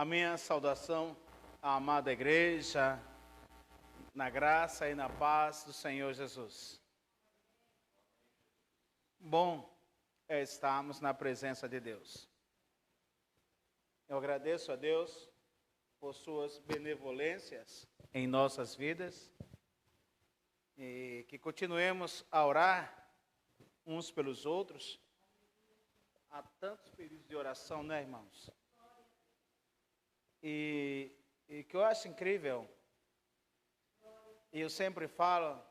A minha saudação à amada igreja, na graça e na paz do Senhor Jesus. Bom é estarmos na presença de Deus. Eu agradeço a Deus por suas benevolências em nossas vidas e que continuemos a orar uns pelos outros. Há tantos períodos de oração, né, irmãos? E que eu acho incrível, e eu sempre falo,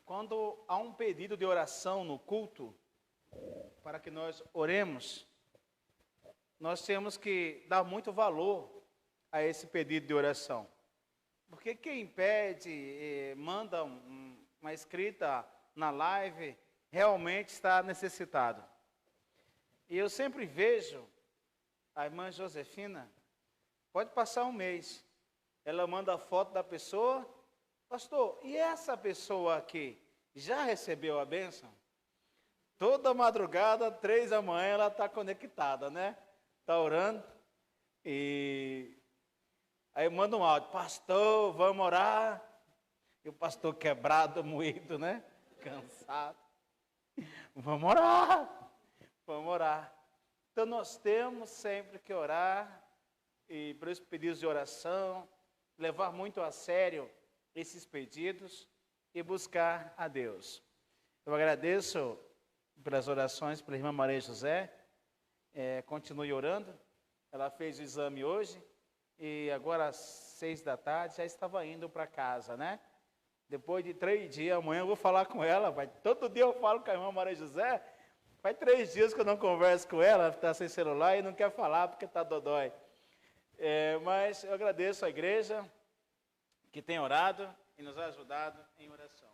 quando há um pedido de oração no culto, para que nós oremos, nós temos que dar muito valor a esse pedido de oração. Porque quem pede, manda uma escrita na live, realmente está necessitado. E eu sempre vejo a irmã Josefina, pode passar um mês, ela manda a foto da pessoa, pastor, e essa pessoa aqui já recebeu a bênção? Toda madrugada, 3 da manhã, ela está conectada, né? Está orando. E aí manda um áudio, pastor, vamos orar. E o pastor quebrado, moído, né? Cansado. Vamos orar. Vamos orar. Então nós temos sempre que orar. E por esses pedidos de oração, levar muito a sério esses pedidos e buscar a Deus. Eu agradeço pelas orações pela irmã Maria José, continue orando, ela fez o exame hoje e agora às 6 da tarde já estava indo para casa, né? Depois de 3 dias, amanhã eu vou falar com ela, todo dia eu falo com a irmã Maria José, faz 3 dias que eu não converso com ela, está sem celular e não quer falar porque está dodói. Mas eu agradeço à igreja que tem orado e nos ajudado em oração.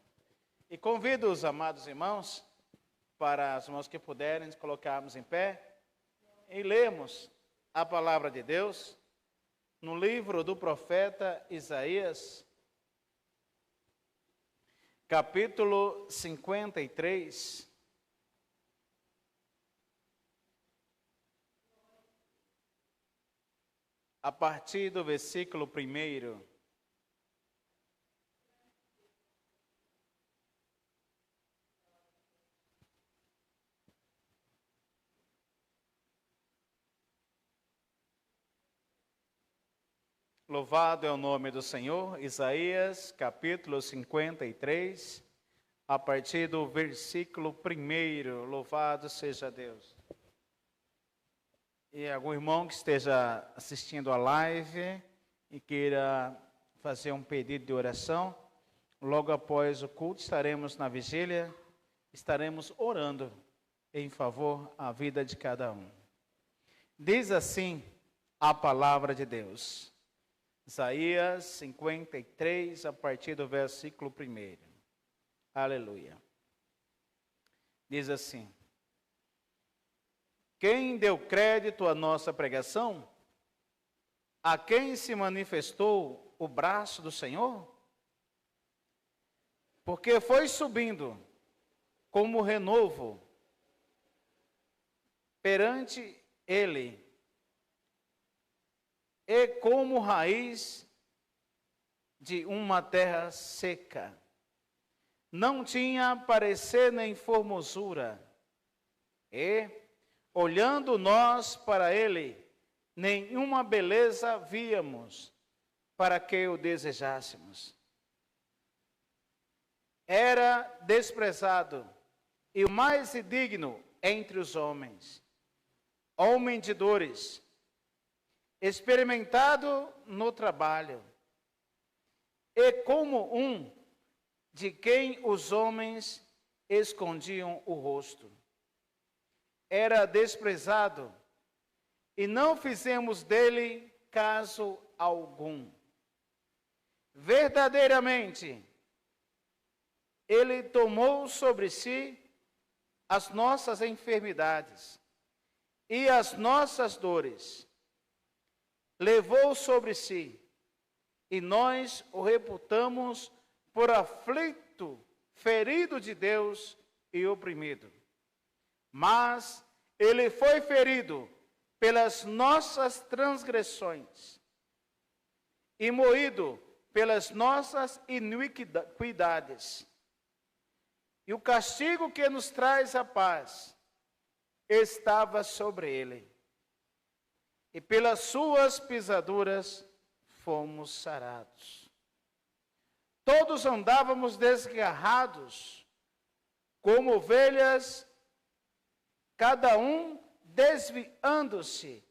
E convido os amados irmãos, para os irmãos que puderem, nos colocarmos em pé e lemos a palavra de Deus no livro do profeta Isaías, capítulo 53. A partir do versículo 1. Louvado é o nome do Senhor. Isaías, capítulo 53, a partir do versículo 1. Louvado seja Deus. E algum irmão que esteja assistindo a live e queira fazer um pedido de oração, logo após o culto estaremos na vigília, estaremos orando em favor da vida de cada um. Diz assim a palavra de Deus, Isaías 53, a partir do versículo 1. Aleluia. Diz assim: quem deu crédito à nossa pregação? A quem se manifestou o braço do Senhor? Porque foi subindo como renovo perante ele, e como raiz de uma terra seca. Não tinha parecer nem formosura, e olhando nós para ele, nenhuma beleza víamos para que o desejássemos. Era desprezado e o mais indigno entre os homens, homem de dores, experimentado no trabalho, e como um de quem os homens escondiam o rosto. Era desprezado, e não fizemos dele caso algum. Verdadeiramente, ele tomou sobre si as nossas enfermidades e as nossas dores. Levou sobre si, e nós o reputamos por aflito, ferido de Deus e oprimido. Mas ele foi ferido pelas nossas transgressões e moído pelas nossas iniquidades. E o castigo que nos traz a paz estava sobre ele. E pelas suas pisaduras fomos sarados. Todos andávamos desgarrados, como ovelhas, cada um desviando-se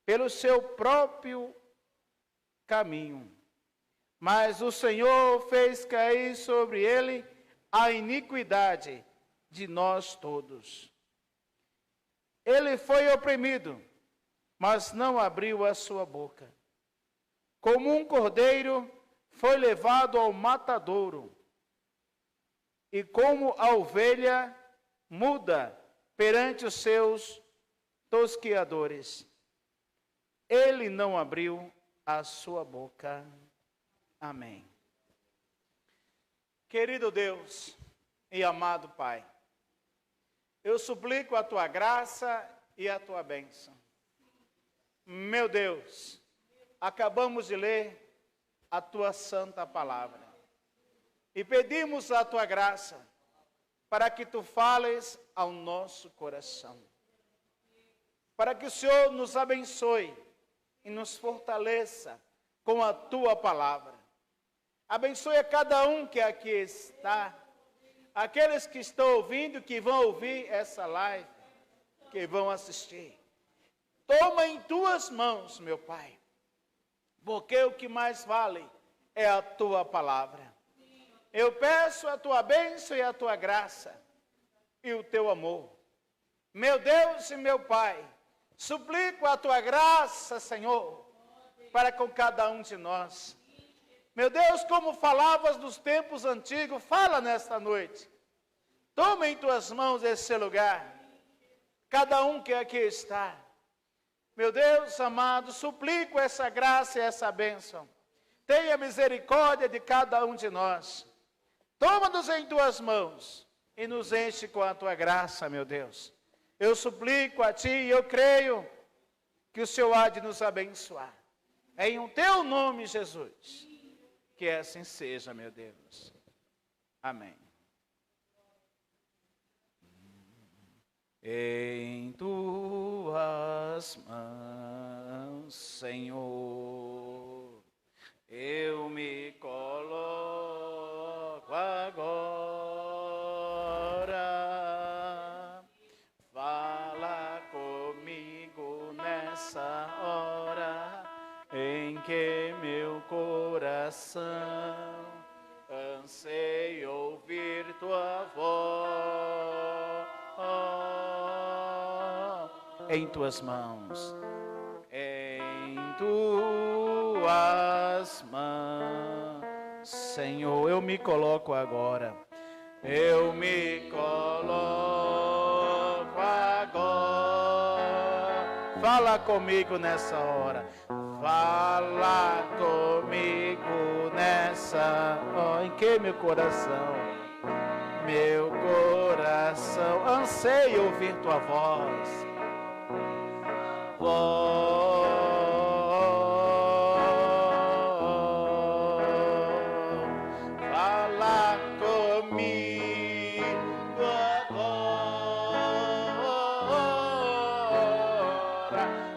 pelo seu próprio caminho. Mas o Senhor fez cair sobre ele a iniquidade de nós todos. Ele foi oprimido, mas não abriu a sua boca. Como um cordeiro foi levado ao matadouro, e como a ovelha muda perante os seus tosqueadores, ele não abriu a sua boca. Amém. Querido Deus e amado Pai, eu suplico a tua graça e a tua bênção. Meu Deus, acabamos de ler a tua santa palavra e pedimos a tua graça para que tu fales ao nosso coração, para que o Senhor nos abençoe e nos fortaleça com a tua palavra. Abençoe a cada um que aqui está, aqueles que estão ouvindo, que vão ouvir essa live, que vão assistir. Toma em tuas mãos, meu Pai, porque o que mais vale é a tua palavra. Eu peço a tua bênção e a tua graça e o teu amor. Meu Deus e meu Pai, suplico a tua graça, Senhor, para com cada um de nós. Meu Deus, como falavas nos tempos antigos, fala nesta noite. Toma em tuas mãos esse lugar, cada um que aqui está. Meu Deus amado, suplico essa graça e essa bênção. Tenha misericórdia de cada um de nós. Toma-nos em tuas mãos e nos enche com a tua graça, meu Deus. Eu suplico a ti e eu creio que o Senhor há de nos abençoar. É em o teu nome, Jesus, que assim seja, meu Deus. Amém. Em tuas mãos, Senhor, eu me coloco agora. Fala comigo nessa hora em que meu coração anseia ouvir tua voz. Em tuas mãos, em tuas mãos, Senhor, eu me coloco agora. Eu me coloco agora. Fala comigo nessa hora. Fala comigo nessa hora. Em que meu coração anseia ouvir tua voz. Fala comigo agora.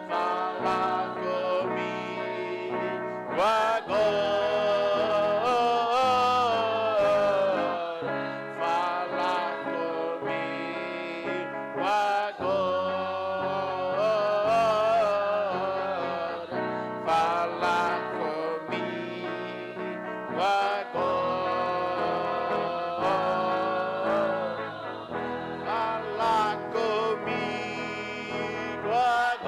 Fala comigo agora. Fala comigo agora. Fala comigo agora. Fala comigo agora.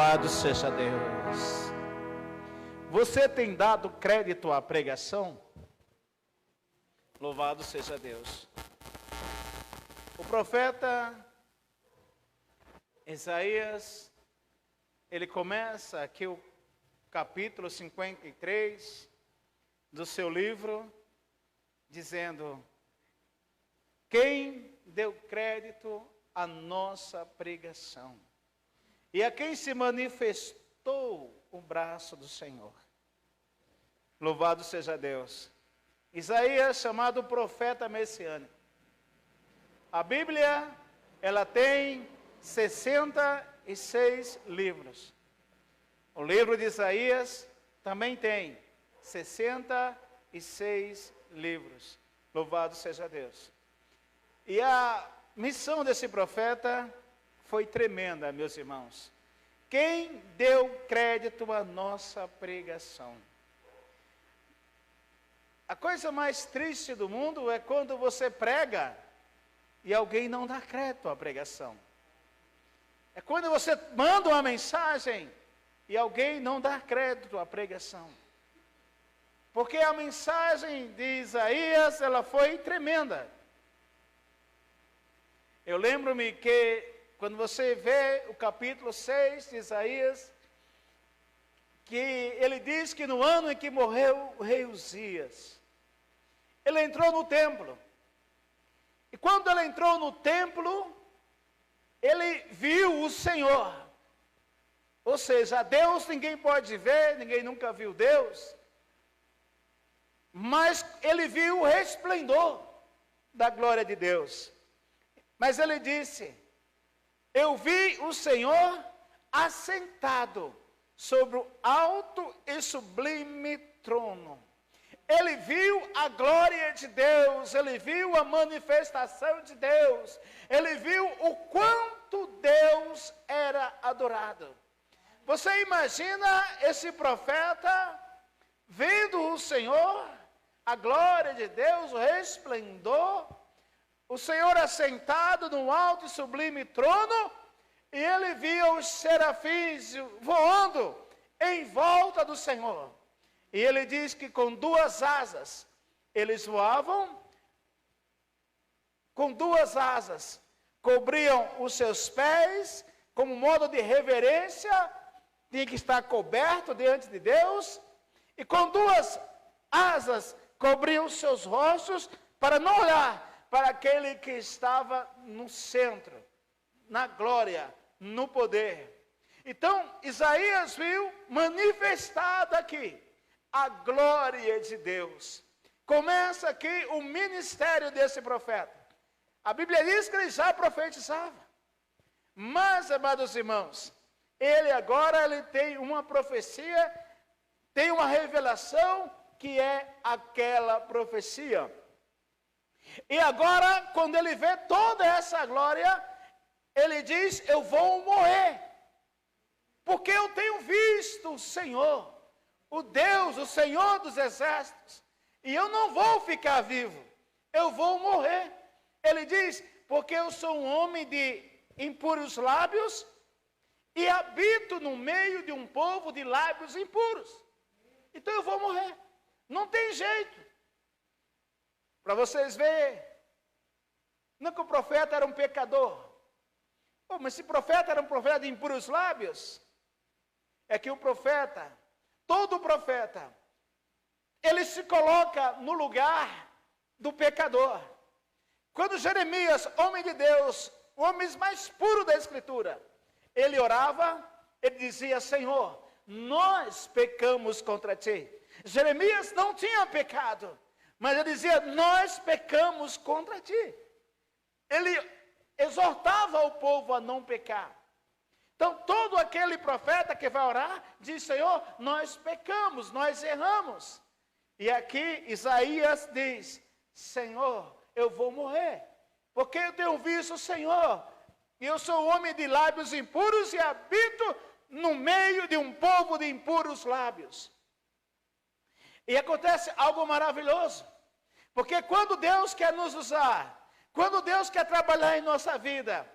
Louvado seja Deus. Você tem dado crédito à pregação? Louvado seja Deus. O profeta Isaías, ele começa aqui o capítulo 53 do seu livro, dizendo: quem deu crédito à nossa pregação? E a quem se manifestou o braço do Senhor? Louvado seja Deus. Isaías, chamado profeta messiânico. A Bíblia, ela tem 66 livros. O livro de Isaías também tem 66 livros. Louvado seja Deus. E a missão desse profeta foi tremenda, meus irmãos. Quem deu crédito à nossa pregação? A coisa mais triste do mundo é quando você prega e alguém não dá crédito à pregação. É quando você manda uma mensagem e alguém não dá crédito à pregação. Porque a mensagem de Isaías, ela foi tremenda. Eu lembro-me que quando você vê o capítulo 6 de Isaías, que ele diz que no ano em que morreu o rei Uzias, ele entrou no templo. E quando ele entrou no templo, ele viu o Senhor. Ou seja, Deus ninguém pode ver, ninguém nunca viu Deus. Mas ele viu o resplendor da glória de Deus. Mas ele disse: eu vi o Senhor assentado sobre o alto e sublime trono. Ele viu a glória de Deus, ele viu a manifestação de Deus, ele viu o quanto Deus era adorado. Você imagina esse profeta vendo o Senhor, a glória de Deus, o resplendor, o Senhor assentado no alto e sublime trono, e ele via os serafins voando em volta do Senhor. E ele diz que com duas asas, eles voavam, com duas asas, cobriam os seus pés, como modo de reverência, tinha que estar coberto diante de Deus, e com duas asas, cobriam os seus rostos, para não olhar para aquele que estava no centro, na glória, no poder. Então, Isaías viu manifestado aqui a glória de Deus. Começa aqui o ministério desse profeta. A Bíblia diz que ele já profetizava. Mas, amados irmãos, ele agora tem uma profecia, tem uma revelação que é aquela profecia. E agora, quando ele vê toda essa glória, ele diz: eu vou morrer, porque eu tenho visto o Senhor, o Deus, o Senhor dos exércitos, e eu não vou ficar vivo, eu vou morrer. Ele diz: porque eu sou um homem de impuros lábios, e habito no meio de um povo de lábios impuros. Então eu vou morrer, não tem jeito. Para vocês verem, não que o profeta era um pecador. Oh, mas se o profeta era um profeta de impuros lábios, é que o profeta, todo profeta, ele se coloca no lugar do pecador. Quando Jeremias, homem de Deus, o homem mais puro da Escritura, ele orava, ele dizia: Senhor, nós pecamos contra ti. Jeremias não tinha pecado, mas ele dizia: nós pecamos contra ti. Ele exortava o povo a não pecar. Então, todo aquele profeta que vai orar, diz: Senhor, nós pecamos, nós erramos. E aqui Isaías diz: Senhor, eu vou morrer, porque eu tenho visto o Senhor, e eu sou homem de lábios impuros e habito no meio de um povo de impuros lábios. E acontece algo maravilhoso, porque quando Deus quer nos usar, quando Deus quer trabalhar em nossa vida,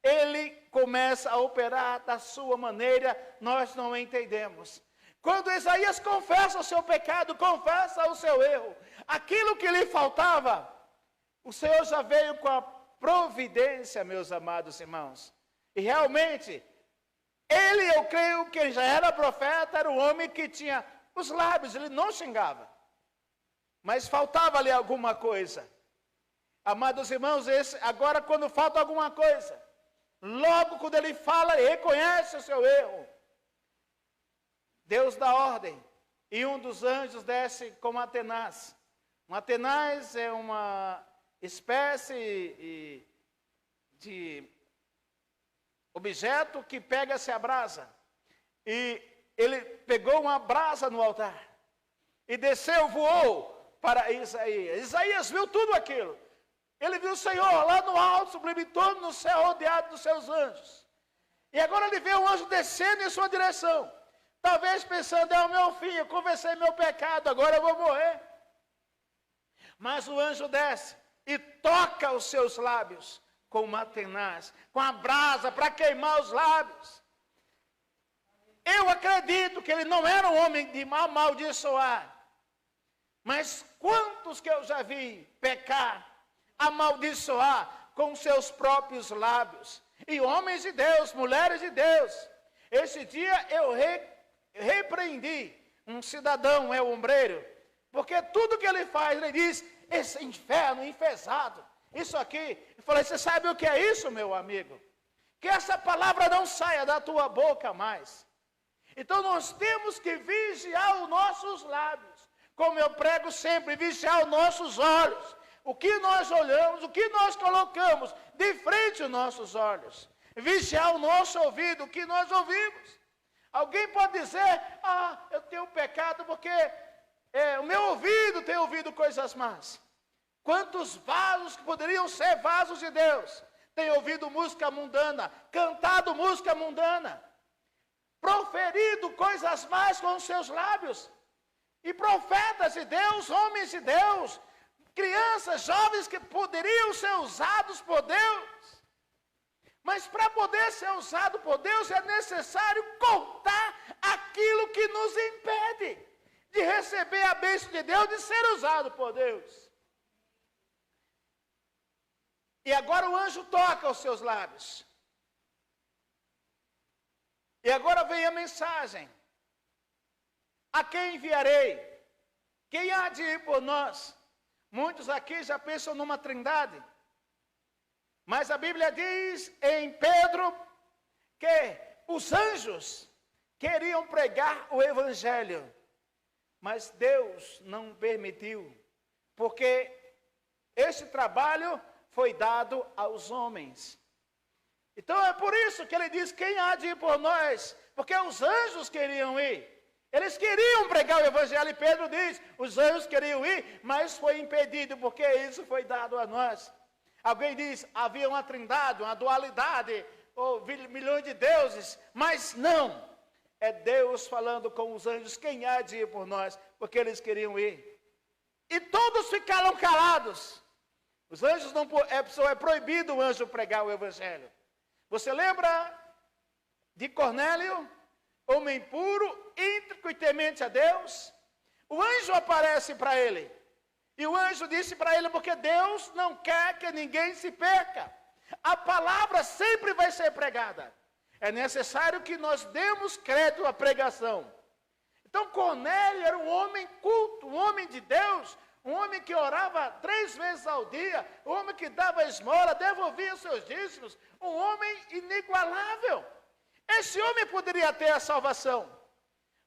ele começa a operar da sua maneira, nós não entendemos. Quando Isaías confessa o seu pecado, confessa o seu erro, aquilo que lhe faltava, o Senhor já veio com a providência, meus amados irmãos. E realmente, ele, eu creio que ele já era profeta, era um homem que tinha os lábios, ele não xingava. Mas faltava ali alguma coisa. Amados irmãos, agora quando falta alguma coisa, logo quando ele fala, ele reconhece o seu erro. Deus dá ordem, e um dos anjos desce como Atenaz. Um Atenaz é uma espécie de objeto que pega-se a brasa. E ele pegou uma brasa no altar, e desceu, voou para Isaías. Isaías viu tudo aquilo. Ele viu o Senhor lá no alto, sublime, todo no céu, rodeado dos seus anjos. E agora ele vê um anjo descendo em sua direção. Talvez pensando, é o meu fim, eu confessei meu pecado, agora eu vou morrer. Mas o anjo desce e toca os seus lábios com uma tenaz, com a brasa para queimar os lábios. Eu acredito que ele não era um homem de amaldiçoar. Mas quantos que eu já vi pecar, amaldiçoar com seus próprios lábios? E homens de Deus, mulheres de Deus. Esse dia eu repreendi um cidadão, é o ombreiro, porque tudo que ele faz, ele diz, esse inferno, enfesado, isso aqui. Eu falei, você sabe o que é isso, meu amigo? Que essa palavra não saia da tua boca mais. Então nós temos que vigiar os nossos lábios, como eu prego sempre, vigiar os nossos olhos. O que nós olhamos, o que nós colocamos de frente aos nossos olhos. Vigiar o nosso ouvido, o que nós ouvimos. Alguém pode dizer, eu tenho pecado porque o meu ouvido tem ouvido coisas más. Quantos vasos que poderiam ser vasos de Deus têm ouvido música mundana, cantado música mundana, proferido coisas más com os seus lábios. E profetas de Deus, homens de Deus, crianças, jovens que poderiam ser usados por Deus. Mas para poder ser usado por Deus é necessário cortar aquilo que nos impede de receber a bênção de Deus, de ser usado por Deus. E agora o anjo toca os seus lábios. E agora vem a mensagem. A quem enviarei? Quem há de ir por nós? Muitos aqui já pensam numa trindade. Mas a Bíblia diz em Pedro que os anjos queriam pregar o Evangelho. Mas Deus não permitiu. Porque esse trabalho foi dado aos homens. Então é por isso que ele diz, quem há de ir por nós? Porque os anjos queriam ir. Eles queriam pregar o Evangelho, e Pedro diz, os anjos queriam ir, mas foi impedido, porque isso foi dado a nós. Alguém diz, havia uma trindade, uma dualidade, ou milhões de deuses, mas não. É Deus falando com os anjos, quem há de ir por nós? Porque eles queriam ir. E todos ficaram calados. Os anjos não, é proibido o anjo pregar o Evangelho. Você lembra de Cornélio? Homem puro, íntegro e temente a Deus. O anjo aparece para ele. E o anjo disse para ele, porque Deus não quer que ninguém se perca. A palavra sempre vai ser pregada. É necessário que nós demos crédito à pregação. Então Cornélio era um homem culto, um homem de Deus, um homem que orava 3 vezes ao dia, um homem que dava esmola, devolvia os seus dízimos, um homem inigualável. Esse homem poderia ter a salvação,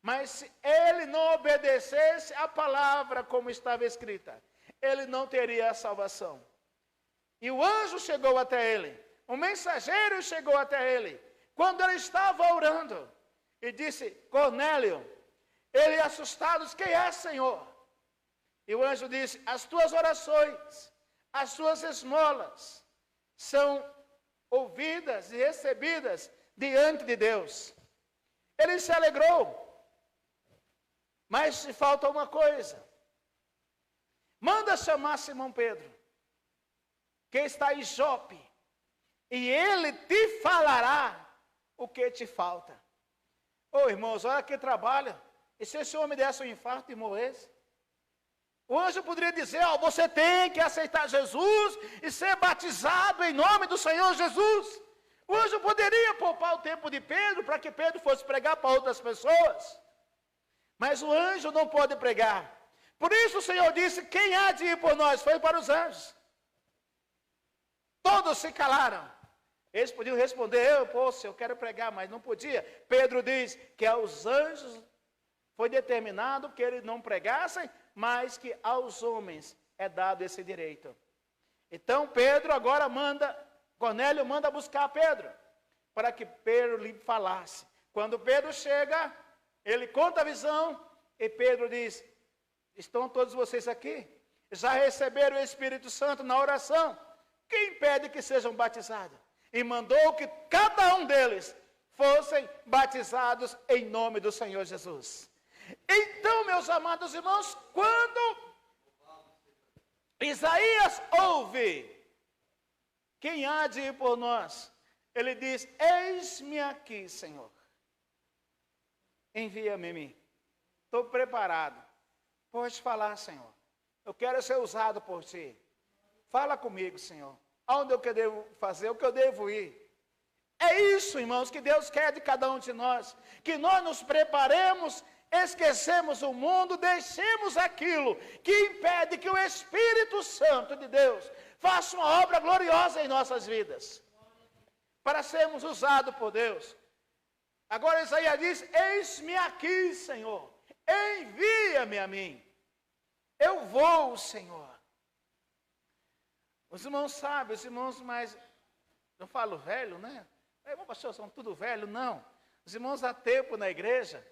mas se ele não obedecesse a palavra como estava escrita, ele não teria a salvação. E o anjo chegou até ele, o mensageiro chegou até ele, quando ele estava orando, e disse, Cornélio, ele assustado disse, quem é, Senhor? E o anjo disse, as tuas orações, as tuas esmolas, são ouvidas e recebidas diante de Deus. Ele se alegrou, mas falta uma coisa. Manda chamar Simão Pedro, que está em Jope, e ele te falará o que te falta. Ô irmãos, olha que trabalho. E se esse homem desse um infarto e morresse? O anjo poderia dizer, ó, você tem que aceitar Jesus e ser batizado em nome do Senhor Jesus. O anjo poderia poupar o tempo de Pedro para que Pedro fosse pregar para outras pessoas. Mas o anjo não pode pregar. Por isso o Senhor disse, quem há de ir por nós? Foi para os anjos. Todos se calaram. Eles podiam responder, eu quero pregar, mas não podia. Pedro diz que aos anjos foi determinado que eles não pregassem, mas que aos homens é dado esse direito. Então Pedro agora Cornélio manda buscar Pedro, para que Pedro lhe falasse. Quando Pedro chega, ele conta a visão, e Pedro diz, estão todos vocês aqui? Já receberam o Espírito Santo na oração? Quem impede que sejam batizados? E mandou que cada um deles fossem batizados em nome do Senhor Jesus. Então, meus amados irmãos, quando Isaías ouve, quem há de ir por nós? Ele diz, eis-me aqui, Senhor. Envia-me a mim. Estou preparado. Pode falar, Senhor. Eu quero ser usado por ti. Fala comigo, Senhor. Aonde eu devo fazer, o que eu devo ir. É isso, irmãos, que Deus quer de cada um de nós. Que nós nos preparemos, esquecemos o mundo, deixemos aquilo que impede que o Espírito Santo de Deus faça uma obra gloriosa em nossas vidas. Para sermos usados por Deus. Agora Isaías diz, eis-me aqui, Senhor. Envia-me a mim. Eu vou, Senhor. Os irmãos sabem, os irmãos mais, não falo velho, né? Irmão, pastor, são tudo velho? Não. Os irmãos há tempo na igreja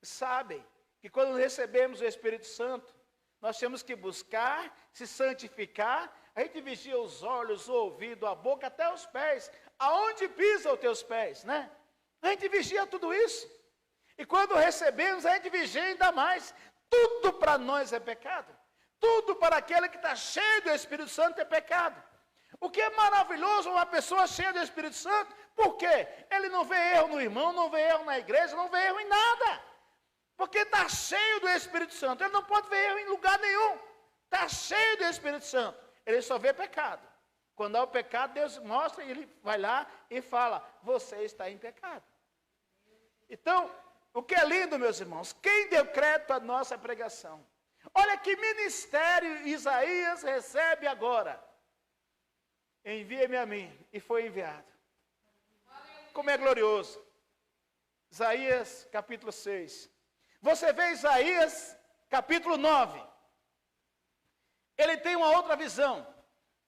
sabem que quando recebemos o Espírito Santo, nós temos que buscar, se santificar, a gente vigia os olhos, o ouvido, a boca, até os pés. Aonde pisam os teus pés, né? A gente vigia tudo isso. E quando recebemos, a gente vigia ainda mais. Tudo para nós é pecado. Tudo para aquele que está cheio do Espírito Santo é pecado. O que é maravilhoso uma pessoa cheia do Espírito Santo, por quê? Ele não vê erro no irmão, não vê erro na igreja, não vê erro em nada. Porque está cheio do Espírito Santo. Ele não pode ver erro em lugar nenhum. Está cheio do Espírito Santo. Ele só vê pecado. Quando há o pecado, Deus mostra e ele vai lá e fala, você está em pecado. Então, o que é lindo, meus irmãos, quem deu crédito à nossa pregação? Olha que ministério Isaías recebe agora. Envia-me a mim. E foi enviado. Como é glorioso. Isaías capítulo 6. Você vê Isaías capítulo 9. Ele tem uma outra visão.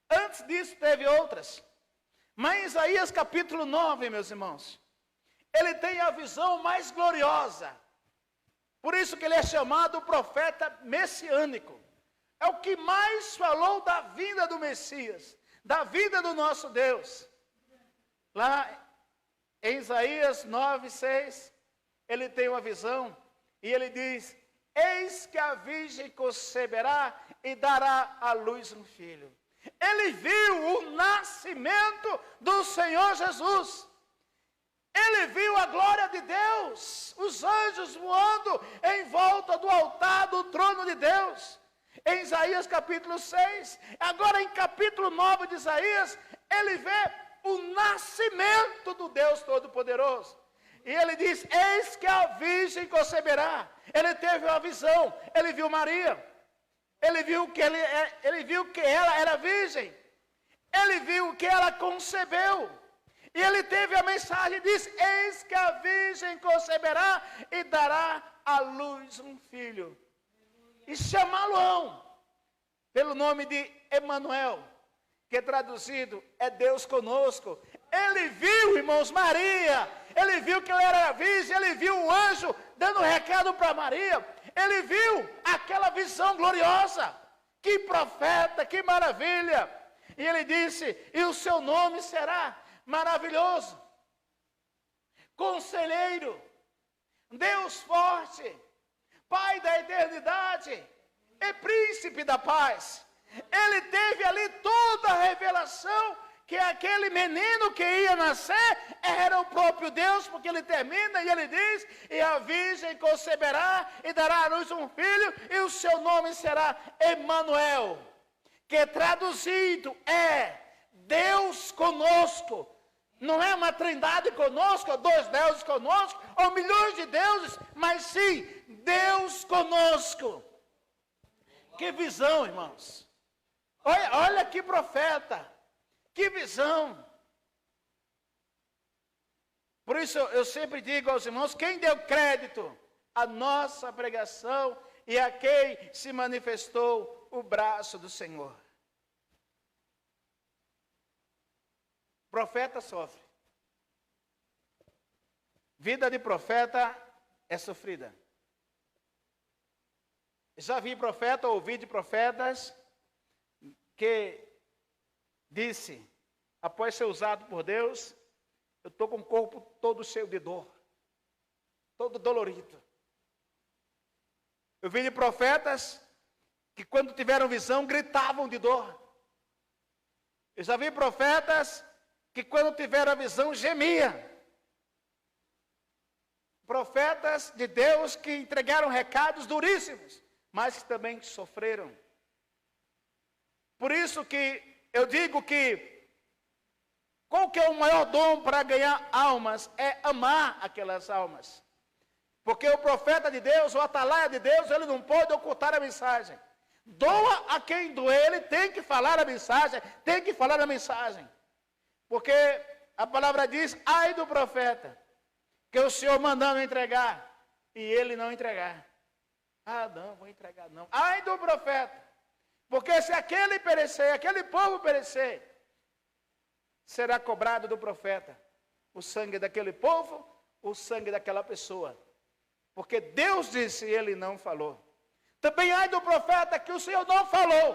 Antes disso teve outras. Mas Isaías capítulo 9, meus irmãos, ele tem a visão mais gloriosa. Por isso que ele é chamado profeta messiânico. É o que mais falou da vinda do Messias, da vinda do nosso Deus. Lá em Isaías 9, 6, ele tem uma visão e ele diz, eis que a virgem conceberá e dará à luz um filho. Ele viu o nascimento do Senhor Jesus. Ele viu a glória de Deus, os anjos voando em volta do altar do trono de Deus. Em Isaías capítulo 6, agora em capítulo 9 de Isaías, ele vê o nascimento do Deus Todo-Poderoso. E ele diz, eis que a virgem conceberá. Ele teve uma visão, ele viu Maria. Ele viu que ela era virgem. Ele viu que ela concebeu. E ele teve a mensagem, diz, eis que a virgem conceberá e dará à luz um filho. E chamá-lo-ão pelo nome de Emanuel, que traduzido é Deus conosco. Ele viu, irmãos, Maria, ele viu que ela era virgem, ele viu o anjo dando recado para Maria, ele viu aquela visão gloriosa. Que profeta, que maravilha. E ele disse, e o seu nome será maravilhoso, Conselheiro, Deus forte, Pai da eternidade e Príncipe da paz. Ele teve ali toda a revelação que aquele menino que ia nascer era o próprio Deus, porque ele termina e ele diz: e a virgem conceberá e dará à luz um filho, e o seu nome será Emanuel, que traduzido é Deus conosco. Não é uma trindade conosco, ou dois deuses conosco, ou milhões de deuses, mas sim, Deus conosco. Que visão, irmãos. Olha que profeta. Que visão. Por isso eu sempre digo aos irmãos, quem deu crédito à nossa pregação e a quem se manifestou o braço do Senhor. Profeta sofre. Vida de profeta é sofrida. Já vi profeta, ouvi de profetas que disse, após ser usado por Deus, eu estou com o corpo todo cheio de dor, todo dolorido. Eu vi de profetas que quando tiveram visão gritavam de dor. Eu já vi profetas que quando tiveram a visão gemia. Profetas de Deus que entregaram recados duríssimos, mas que também sofreram. Por isso que eu digo que qual que é o maior dom para ganhar almas? É amar aquelas almas. Porque o profeta de Deus, o atalaia de Deus, ele não pode ocultar a mensagem. Doa a quem doer, ele tem que falar a mensagem, tem que falar a mensagem. Porque a palavra diz, ai do profeta, que o Senhor mandando entregar, e ele não entregar. Ah, não, vou entregar não. Ai do profeta, porque se aquele perecer, aquele povo perecer, será cobrado do profeta o sangue daquele povo, o sangue daquela pessoa. Porque Deus disse e ele não falou. Também ai do profeta que o Senhor não falou,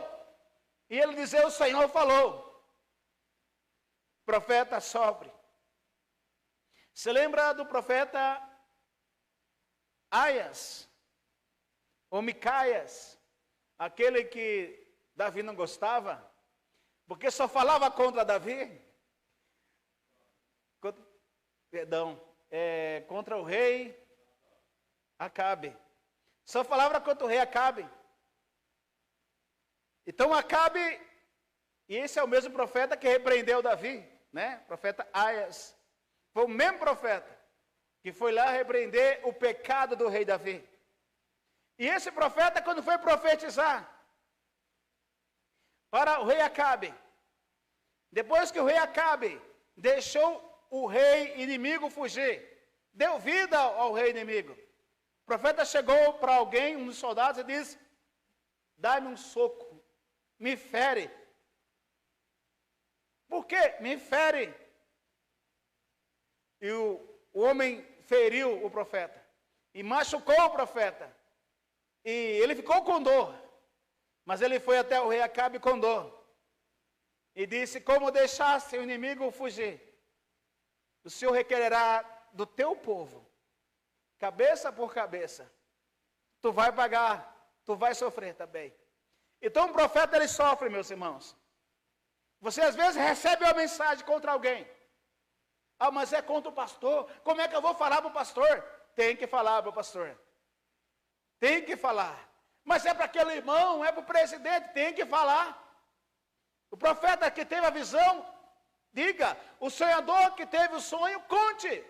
e ele dizer o Senhor falou. Profeta sofre. Se lembra do profeta Aias, ou Micaias, aquele que Davi não gostava, porque só falava contra Davi, contra o rei Acabe. Só falava contra o rei Acabe. Então Acabe, e esse é o mesmo profeta que repreendeu Davi, né? Profeta Aias. Foi o mesmo profeta que foi lá repreender o pecado do rei Davi. E esse profeta, quando foi profetizar para o rei Acabe, depois que o rei Acabe deixou o rei inimigo fugir, deu vida ao rei inimigo, o profeta chegou para alguém, um dos soldados, e disse: dá-me um soco, me fere. Por quê? Me fere. E o homem feriu o profeta, e machucou o profeta, e ele ficou com dor, mas ele foi até o rei Acabe com dor, e disse: como deixasse o inimigo fugir, o Senhor requererá do teu povo, cabeça por cabeça, tu vai pagar, tu vai sofrer também. Então o profeta ele sofre, meus irmãos. Você às vezes recebe uma mensagem contra alguém. Ah, mas é contra o pastor, como é que eu vou falar para o pastor? Tem que falar para o pastor. Tem que falar. Mas é para aquele irmão, é para o presidente, tem que falar. O profeta que teve a visão, diga. O sonhador que teve o sonho, conte.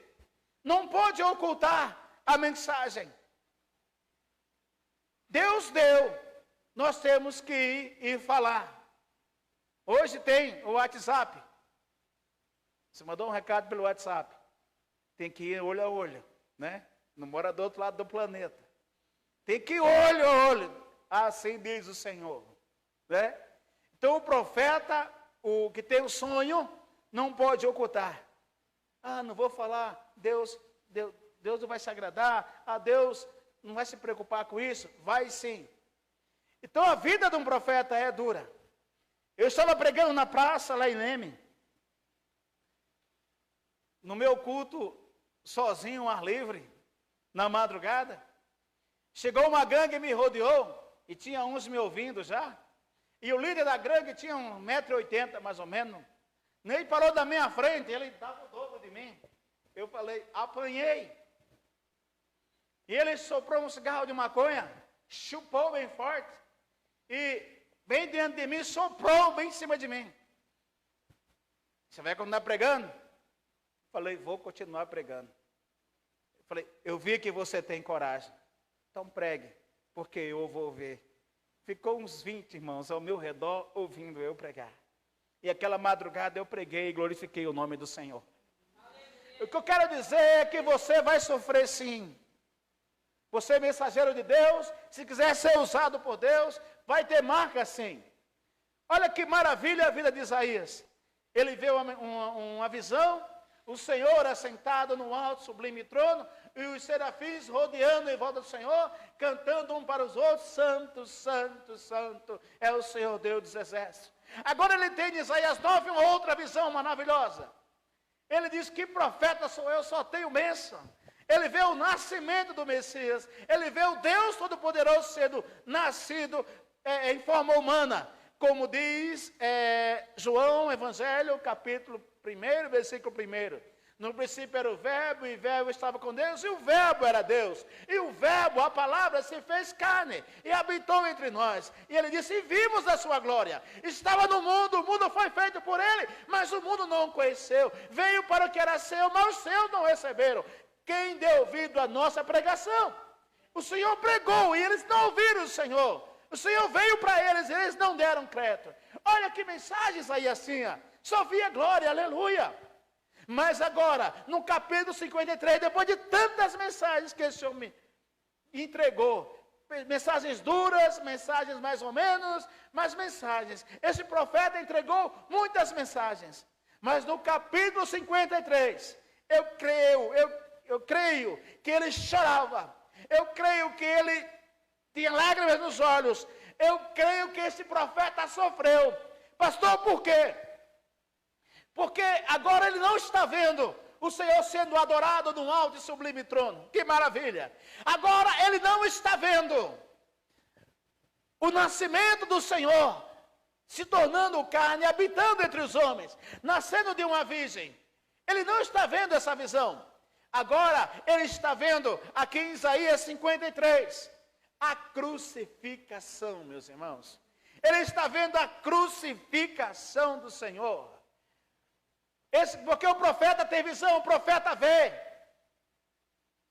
Não pode ocultar a mensagem. Deus deu, nós temos que ir e falar. Hoje tem o WhatsApp. Você mandou um recado pelo WhatsApp. Tem que ir olho a olho, né? Não mora do outro lado do planeta. Tem que ir olho a olho. Assim diz o Senhor, né? Então o profeta, o que tem o sonho, não pode ocultar. Ah, não vou falar. Deus não vai se agradar. Ah, Deus não vai se preocupar com isso. Vai sim. Então a vida de um profeta é dura. Eu estava pregando na praça lá em Leme. No meu culto, sozinho, ao ar livre, na madrugada, chegou uma gangue e me rodeou, e tinha uns me ouvindo já, e o líder da gangue tinha 1,80 m mais ou menos, Nem parou da minha frente, ele dava o dobro de mim. Eu falei, apanhei. E ele soprou um cigarro de maconha, chupou bem forte, e bem diante de mim, soprou bem em cima de mim. Você vai continuar pregando? Falei, vou continuar pregando. Falei, eu vi que você tem coragem. Então pregue, porque eu vou ver. Ficou uns 20 irmãos ao meu redor, ouvindo eu pregar. E aquela madrugada eu preguei e glorifiquei o nome do Senhor. O que eu quero dizer é que você vai sofrer sim. Você é mensageiro de Deus, se quiser ser usado por Deus, vai ter marca sim. Olha que maravilha a vida de Isaías. Ele vê uma visão, o Senhor assentado no alto sublime trono, e os serafins rodeando em volta do Senhor, cantando um para os outros, santo, santo, santo, é o Senhor Deus dos exércitos. Agora ele tem em Isaías 9 uma outra visão maravilhosa. Ele diz, que profeta sou eu, só tenho bênção. Ele vê o nascimento do Messias, ele vê o Deus Todo-Poderoso sendo nascido em forma humana, como diz João, Evangelho, capítulo 1, versículo 1. No princípio era o verbo, e o verbo estava com Deus, e o verbo era Deus. E o verbo, a palavra, se fez carne, e habitou entre nós. E ele disse, e vimos a sua glória. Estava no mundo, o mundo foi feito por ele, mas o mundo não o conheceu. Veio para o que era seu, mas os seus não receberam. Quem deu ouvido à nossa pregação? O Senhor pregou, e eles não ouviram o Senhor. O Senhor veio para eles, e eles não deram crédito. Olha que mensagens aí assim, ó. Só via glória, aleluia. Mas agora, no capítulo 53, depois de tantas mensagens que esse Senhor me entregou, mensagens duras, mensagens mais ou menos, mas mensagens. Esse profeta entregou muitas mensagens. Mas no capítulo 53, eu creio que ele chorava. Eu creio que ele tinha lágrimas nos olhos. Eu creio que esse profeta sofreu. Pastor, por quê? Porque agora ele não está vendo o Senhor sendo adorado num alto e sublime trono. Que maravilha! Agora ele não está vendo o nascimento do Senhor se tornando carne, habitando entre os homens, nascendo de uma virgem. Ele não está vendo essa visão. Agora ele está vendo aqui em Isaías 53 a crucificação, meus irmãos. Ele está vendo a crucificação do Senhor. Porque o profeta tem visão, o profeta vê.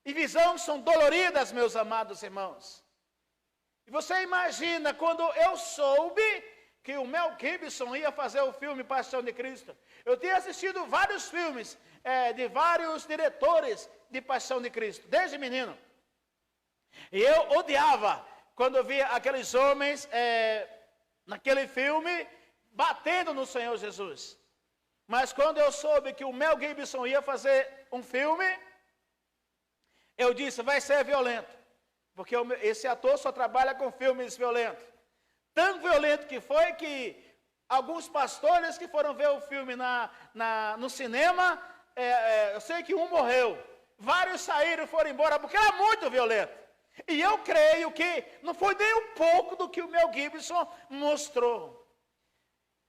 E visões são doloridas, meus amados irmãos. E você imagina, quando eu soube que o Mel Gibson ia fazer o filme Paixão de Cristo. Eu tinha assistido vários filmes de vários diretores de Paixão de Cristo, desde menino. E eu odiava quando eu via aqueles homens naquele filme batendo no Senhor Jesus. Mas quando eu soube que o Mel Gibson ia fazer um filme, eu disse, vai ser violento. Porque esse ator só trabalha com filmes violentos. Tão violento que foi que alguns pastores que foram ver o filme no cinema, eu sei que um morreu. Vários saíram e foram embora porque era muito violento. E eu creio que não foi nem um pouco do que o Mel Gibson mostrou.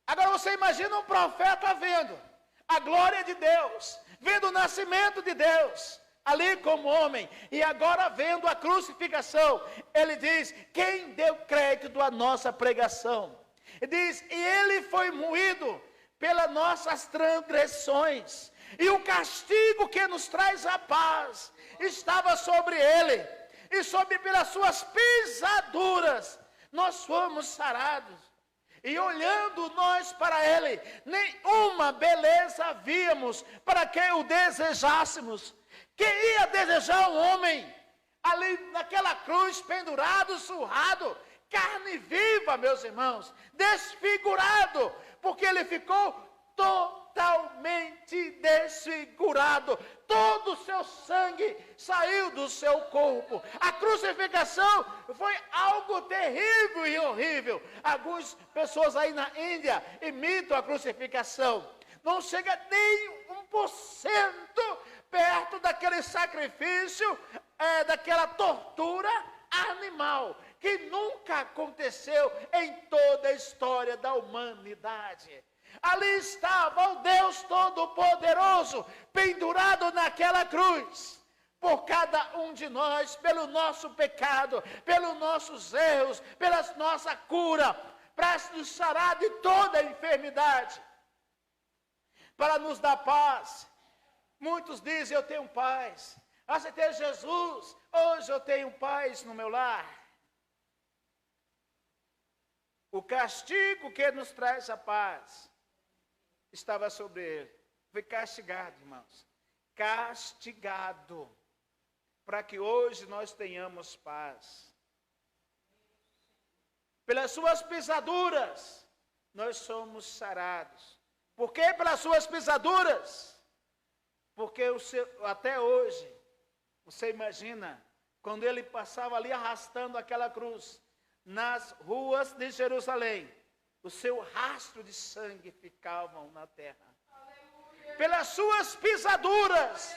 Agora você imagina um profeta vendo a glória de Deus, vendo o nascimento de Deus, ali como homem, e agora vendo a crucificação. Ele diz, quem deu crédito à nossa pregação? Ele diz, e ele foi moído pelas nossas transgressões, e o castigo que nos traz a paz estava sobre ele, e pelas suas pisaduras nós fomos sarados. E olhando nós para ele, nenhuma beleza víamos para que o desejássemos. Quem ia desejar um homem ali naquela cruz, pendurado, surrado, carne viva, meus irmãos, desfigurado, porque ele ficou totalmente desfigurado. Todo o seu sangue saiu do seu corpo. A crucificação foi algo terrível e horrível. Algumas pessoas aí na Índia imitam a crucificação. Não chega nem 1% perto daquele sacrifício, daquela tortura animal, que nunca aconteceu em toda a história da humanidade. Ali estava o Deus Todo-Poderoso, pendurado naquela cruz, por cada um de nós, pelo nosso pecado, pelos nossos erros, pela nossa cura, para nos sarar de toda a enfermidade, para nos dar paz. Muitos dizem, eu tenho paz. Aceitei Jesus, hoje eu tenho paz no meu lar. O castigo que nos traz a paz estava sobre ele. Foi castigado, irmãos. Castigado. Para que hoje nós tenhamos paz. Pelas suas pisaduras, nós somos sarados. Por que pelas suas pisaduras? Porque até hoje, você imagina, quando ele passava ali arrastando aquela cruz, nas ruas de Jerusalém, o seu rastro de sangue ficavam na terra. Pelas suas pisaduras,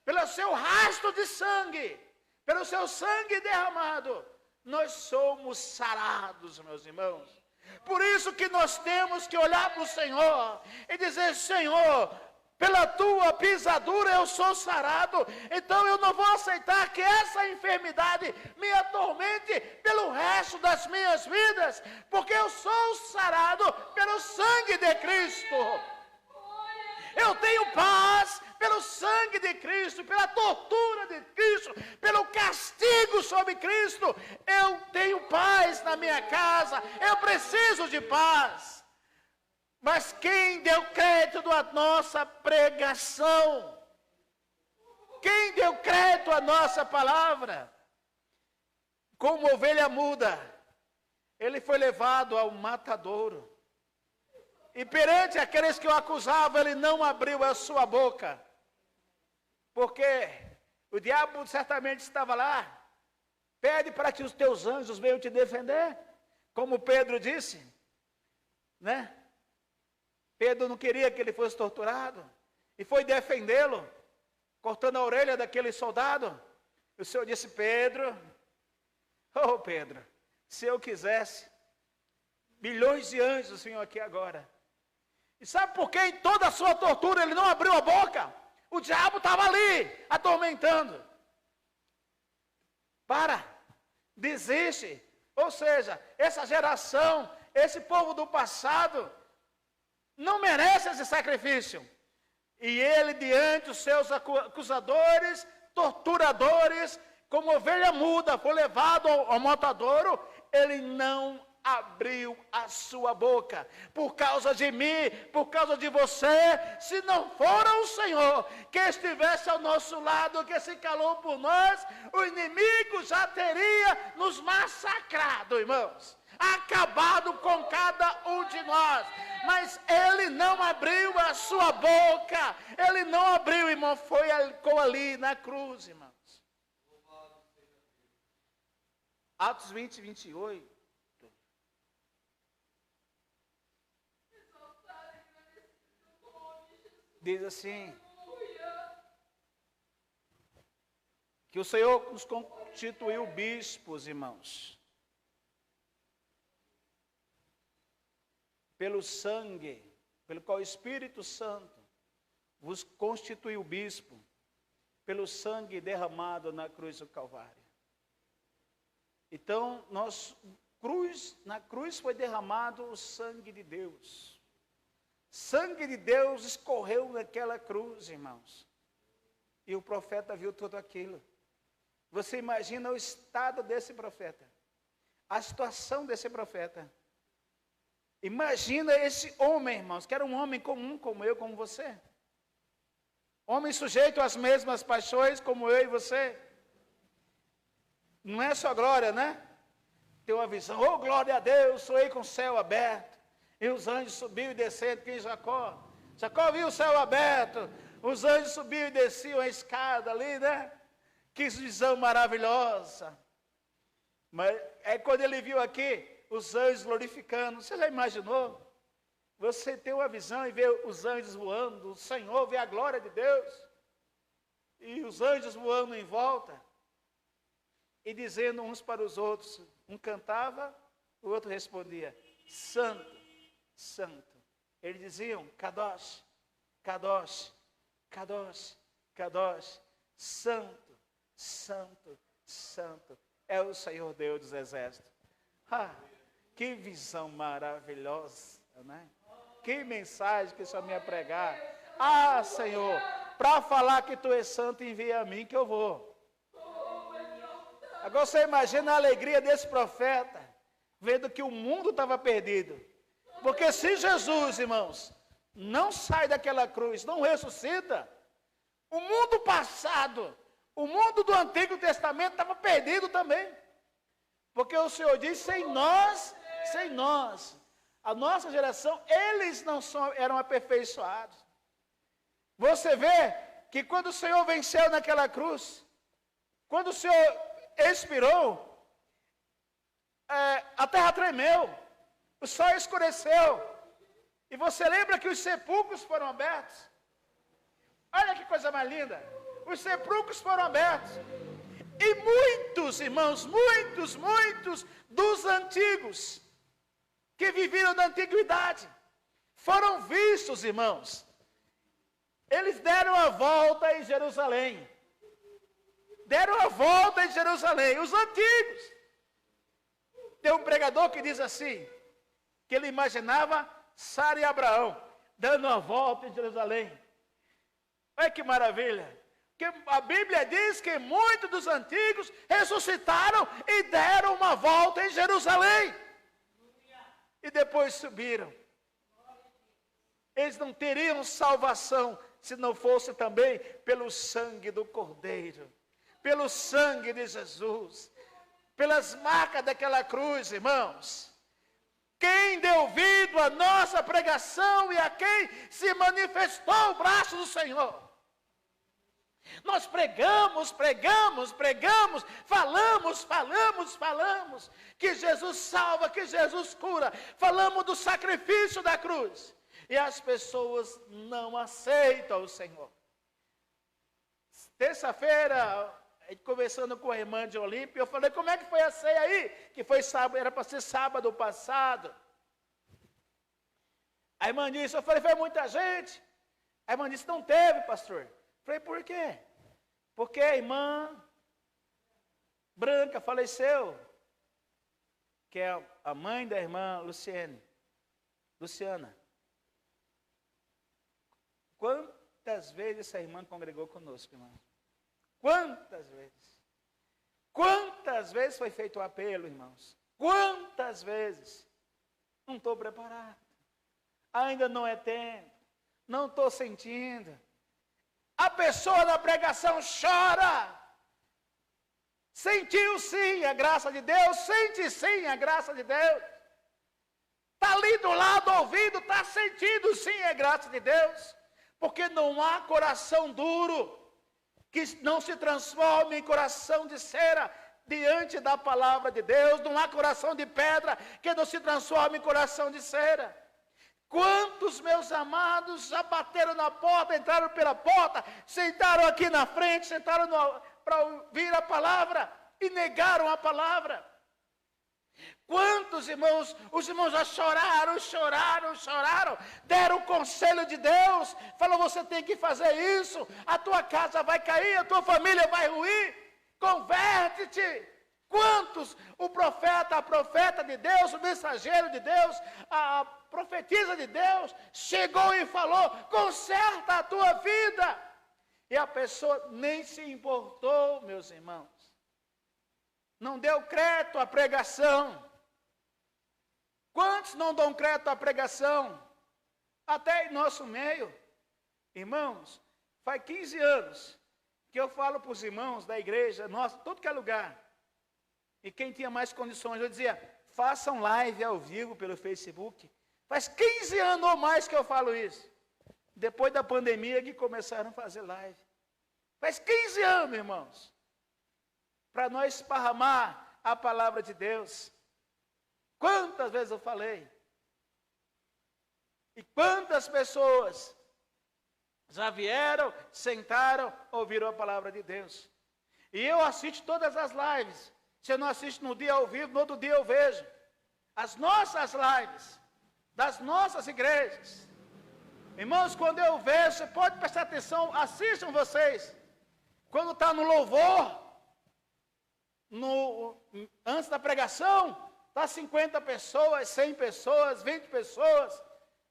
pelo seu rastro de sangue, pelo seu sangue derramado, nós somos sarados, meus irmãos. Por isso que nós temos que olhar para o Senhor e dizer, Senhor, pela tua pisadura eu sou sarado, então eu não vou aceitar que essa enfermidade me atormente pelo resto das minhas vidas, porque eu sou sarado pelo sangue de Cristo. Eu tenho paz pelo sangue de Cristo, pela tortura de Cristo, pelo castigo sobre Cristo. Eu tenho paz na minha casa, eu preciso de paz. Mas quem deu crédito à nossa pregação? Quem deu crédito à nossa palavra? Como ovelha muda, ele foi levado ao matadouro. E perante aqueles que o acusavam, ele não abriu a sua boca. Porque o diabo certamente estava lá. Pede para que os teus anjos venham te defender. Como Pedro disse, né? Pedro não queria que ele fosse torturado. E foi defendê-lo, cortando a orelha daquele soldado. O Senhor disse, Pedro, oh Pedro, se eu quisesse, milhões de anjos vinham aqui agora. E sabe por que em toda a sua tortura ele não abriu a boca? O diabo estava ali, atormentando. Desiste. Ou seja, essa geração, esse povo do passado, não merece esse sacrifício. E ele, diante dos seus acusadores, torturadores, como ovelha muda, foi levado ao matadouro, ele não abriu a sua boca. Por causa de mim, por causa de você, se não fora o Senhor que estivesse ao nosso lado, que se calou por nós, o inimigo já teria nos massacrado, irmãos. Acabado com cada um de nós. Mas ele não abriu a sua boca. Ele não abriu, irmão. Ficou ali na cruz, irmãos. Atos 20, 28. Diz assim, que o Senhor nos constituiu bispos, irmãos, pelo sangue, pelo qual o Espírito Santo vos constituiu bispo, pelo sangue derramado na cruz do Calvário. Então, na cruz foi derramado o sangue de Deus. Sangue de Deus escorreu naquela cruz, irmãos. E o profeta viu tudo aquilo. Você imagina o estado desse profeta, a situação desse profeta. Imagina esse homem, irmãos, que era um homem comum como eu, como você. Homem sujeito às mesmas paixões como eu e você. Não é só glória, né? Tem uma visão, oh glória a Deus, sonhei com o céu aberto. E os anjos subiam e desciam aqui em Jacó. Jacó viu o céu aberto. Os anjos subiam e desciam a escada ali, né? Que visão maravilhosa. Mas é quando ele viu aqui os anjos glorificando. Você já imaginou? Você tem uma visão e vê os anjos voando. O Senhor vê a glória de Deus. E os anjos voando em volta. E dizendo uns para os outros. Um cantava, o outro respondia, Santo. Santo eles diziam, Kadosh, Kadosh, Kadosh, Kadosh, Santo, Santo, Santo, é o Senhor Deus dos Exércitos. Que visão maravilhosa, né? Que mensagem que o Senhor me ia pregar. Senhor, para falar que Tu és santo, envia a mim que eu vou. Agora você imagina a alegria desse profeta, vendo que o mundo estava perdido. Porque se Jesus, irmãos, não sai daquela cruz, não ressuscita, o mundo passado, o mundo do Antigo Testamento estava perdido também. Porque o Senhor diz, sem nós, a nossa geração, eles não eram aperfeiçoados. Você vê que quando o Senhor venceu naquela cruz, quando o Senhor expirou, a terra tremeu, o sol escureceu, e você lembra que os sepulcros foram abertos? Olha que coisa mais linda, os sepulcros foram abertos, e muitos, irmãos, muitos dos antigos, que viveram na antiguidade, foram vistos, irmãos, eles deram a volta em Jerusalém, os antigos. Tem um pregador que diz assim, que ele imaginava Sara e Abraão, dando a volta em Jerusalém. Olha que maravilha, que a Bíblia diz que muitos dos antigos ressuscitaram e deram uma volta em Jerusalém. E depois subiram. Eles não teriam salvação se não fosse também pelo sangue do Cordeiro, pelo sangue de Jesus, pelas marcas daquela cruz, irmãos. Quem deu ouvido à nossa pregação e a quem se manifestou o braço do Senhor. Nós pregamos, falamos, que Jesus salva, que Jesus cura, falamos do sacrifício da cruz, e as pessoas não aceitam o Senhor. Terça-feira, conversando com a irmã de Olímpia, eu falei, como é que foi a ceia aí? Que foi sábado, era para ser sábado passado. A irmã disse, eu falei, foi muita gente. A irmã disse, não teve, pastor. Eu falei, por quê? Porque a irmã Branca faleceu, que é a mãe da irmã Luciana. Quantas vezes essa irmã congregou conosco, irmão? Quantas vezes? Quantas vezes foi feito o apelo, irmãos? Quantas vezes? Não estou preparado. Ainda não é tempo. Não estou sentindo. A pessoa na pregação chora. Sentiu sim a graça de Deus. Sente sim a graça de Deus. Está ali do lado ouvindo. Está sentindo sim a graça de Deus. Porque não há coração duro que não se transforme em coração de cera diante da palavra de Deus. Não há coração de pedra que não se transforme em coração de cera. Quantos meus amados já bateram na porta, entraram pela porta, sentaram aqui na frente, sentaram para ouvir a palavra e negaram a palavra. Quantos irmãos, os irmãos já choraram, deram o conselho de Deus, falou, você tem que fazer isso, a tua casa vai cair, a tua família vai ruir, converte-te. Quantos a profeta de Deus, o mensageiro de Deus, a profetisa de Deus, chegou e falou, conserta a tua vida. E a pessoa nem se importou, meus irmãos. Não deu crédito à pregação. Quantos não dão crédito à pregação? Até em nosso meio. Irmãos, faz 15 anos que eu falo para os irmãos da igreja, nossa, todo que é lugar. E quem tinha mais condições, eu dizia, façam live ao vivo pelo Facebook. Faz 15 anos ou mais que eu falo isso. Depois da pandemia que começaram a fazer live. Faz 15 anos, irmãos. Para nós esparramar a palavra de Deus. Quantas vezes eu falei? E quantas pessoas já vieram, sentaram, ouviram a palavra de Deus. E eu assisto todas as lives. Se eu não assisto no dia ao vivo, no outro dia eu vejo. As nossas lives, das nossas igrejas. Irmãos, quando eu vejo, você pode prestar atenção, assistam vocês. Quando está no louvor, antes da pregação, está 50 pessoas, 100 pessoas, 20 pessoas,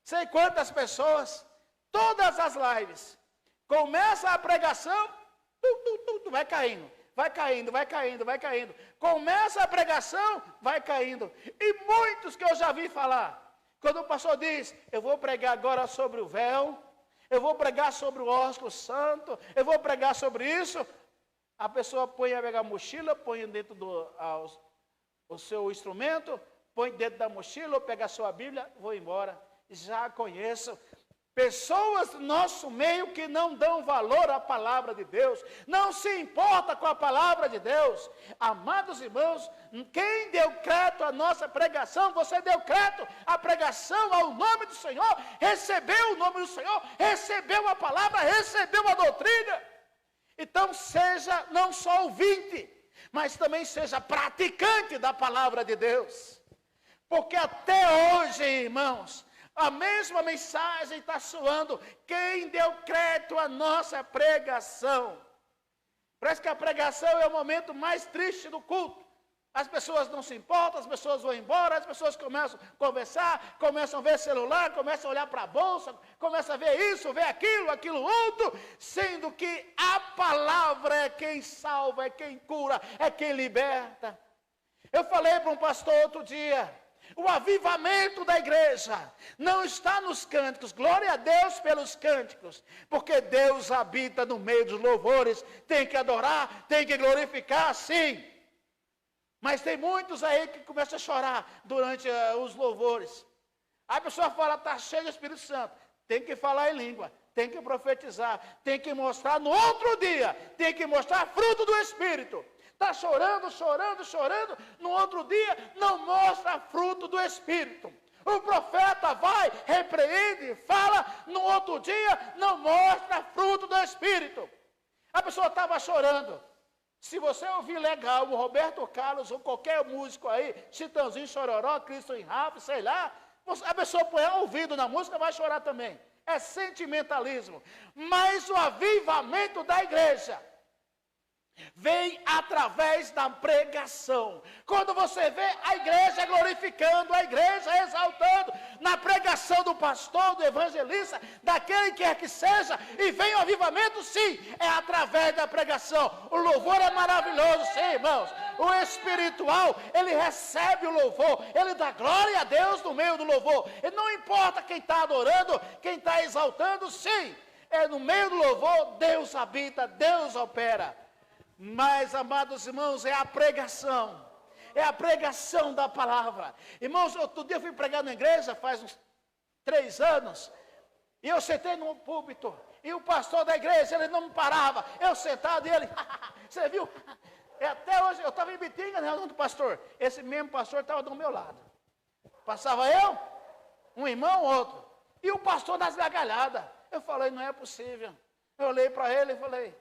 sei quantas pessoas, todas as lives. Começa a pregação, vai caindo, vai caindo, vai caindo, vai caindo. Começa a pregação, vai caindo. E muitos que eu já vi falar, quando o pastor diz, eu vou pregar agora sobre o véu, eu vou pregar sobre o ósculo santo, eu vou pregar sobre isso, a pessoa põe a mochila, põe dentro o seu instrumento, põe dentro da mochila, pega a sua Bíblia, vou embora. Já conheço pessoas do nosso meio que não dão valor à palavra de Deus, não se importa com a palavra de Deus. Amados irmãos, quem deu crédito à nossa pregação, você deu crédito à pregação, ao nome do Senhor, recebeu o nome do Senhor, recebeu a palavra, recebeu a doutrina. Então seja não só ouvinte, mas também seja praticante da palavra de Deus. Porque até hoje, irmãos, a mesma mensagem está soando. Quem deu crédito à nossa pregação? Parece que a pregação é o momento mais triste do culto. As pessoas não se importam, as pessoas vão embora, as pessoas começam a conversar, começam a ver celular, começam a olhar para a bolsa, começam a ver isso, ver aquilo outro, sendo que a palavra é quem salva, é quem cura, é quem liberta. Eu falei para um pastor outro dia, o avivamento da igreja não está nos cânticos, glória a Deus pelos cânticos, porque Deus habita no meio dos louvores, tem que adorar, tem que glorificar, sim. Mas tem muitos aí que começam a chorar durante os louvores. Aí a pessoa fala, está cheio do Espírito Santo, tem que falar em língua, tem que profetizar, tem que mostrar no outro dia, tem que mostrar fruto do Espírito. Está chorando, chorando, chorando, no outro dia não mostra fruto do Espírito. O profeta vai, repreende, fala, no outro dia não mostra fruto do Espírito. A pessoa estava chorando. Se você ouvir legal o Roberto Carlos ou qualquer músico aí, Chitãozinho, Chororó, Cristo em Rafa, sei lá, a pessoa põe ouvido na música, vai chorar também. É sentimentalismo. Mas o avivamento da igreja vem através da pregação. Quando você vê a igreja glorificando, a igreja exaltando, na pregação do pastor, do evangelista, daquele que quer que seja, e vem o avivamento, sim, é através da pregação. O louvor é maravilhoso, sim, irmãos. O espiritual, ele recebe o louvor, ele dá glória a Deus no meio do louvor. E não importa quem está adorando, quem está exaltando, sim, é no meio do louvor, Deus habita, Deus opera. Mas, amados irmãos, é a pregação da palavra. Irmãos, outro dia eu fui pregar na igreja, faz uns 3 anos, e eu sentei num púlpito, e o pastor da igreja, ele não me parava, eu sentado, e ele, você viu? Até hoje, eu estava em Bitinga, né, do pastor, esse mesmo pastor estava do meu lado. Passava eu, um irmão, outro, e o pastor das gargalhadas. Eu falei, não é possível. Eu olhei para ele e falei,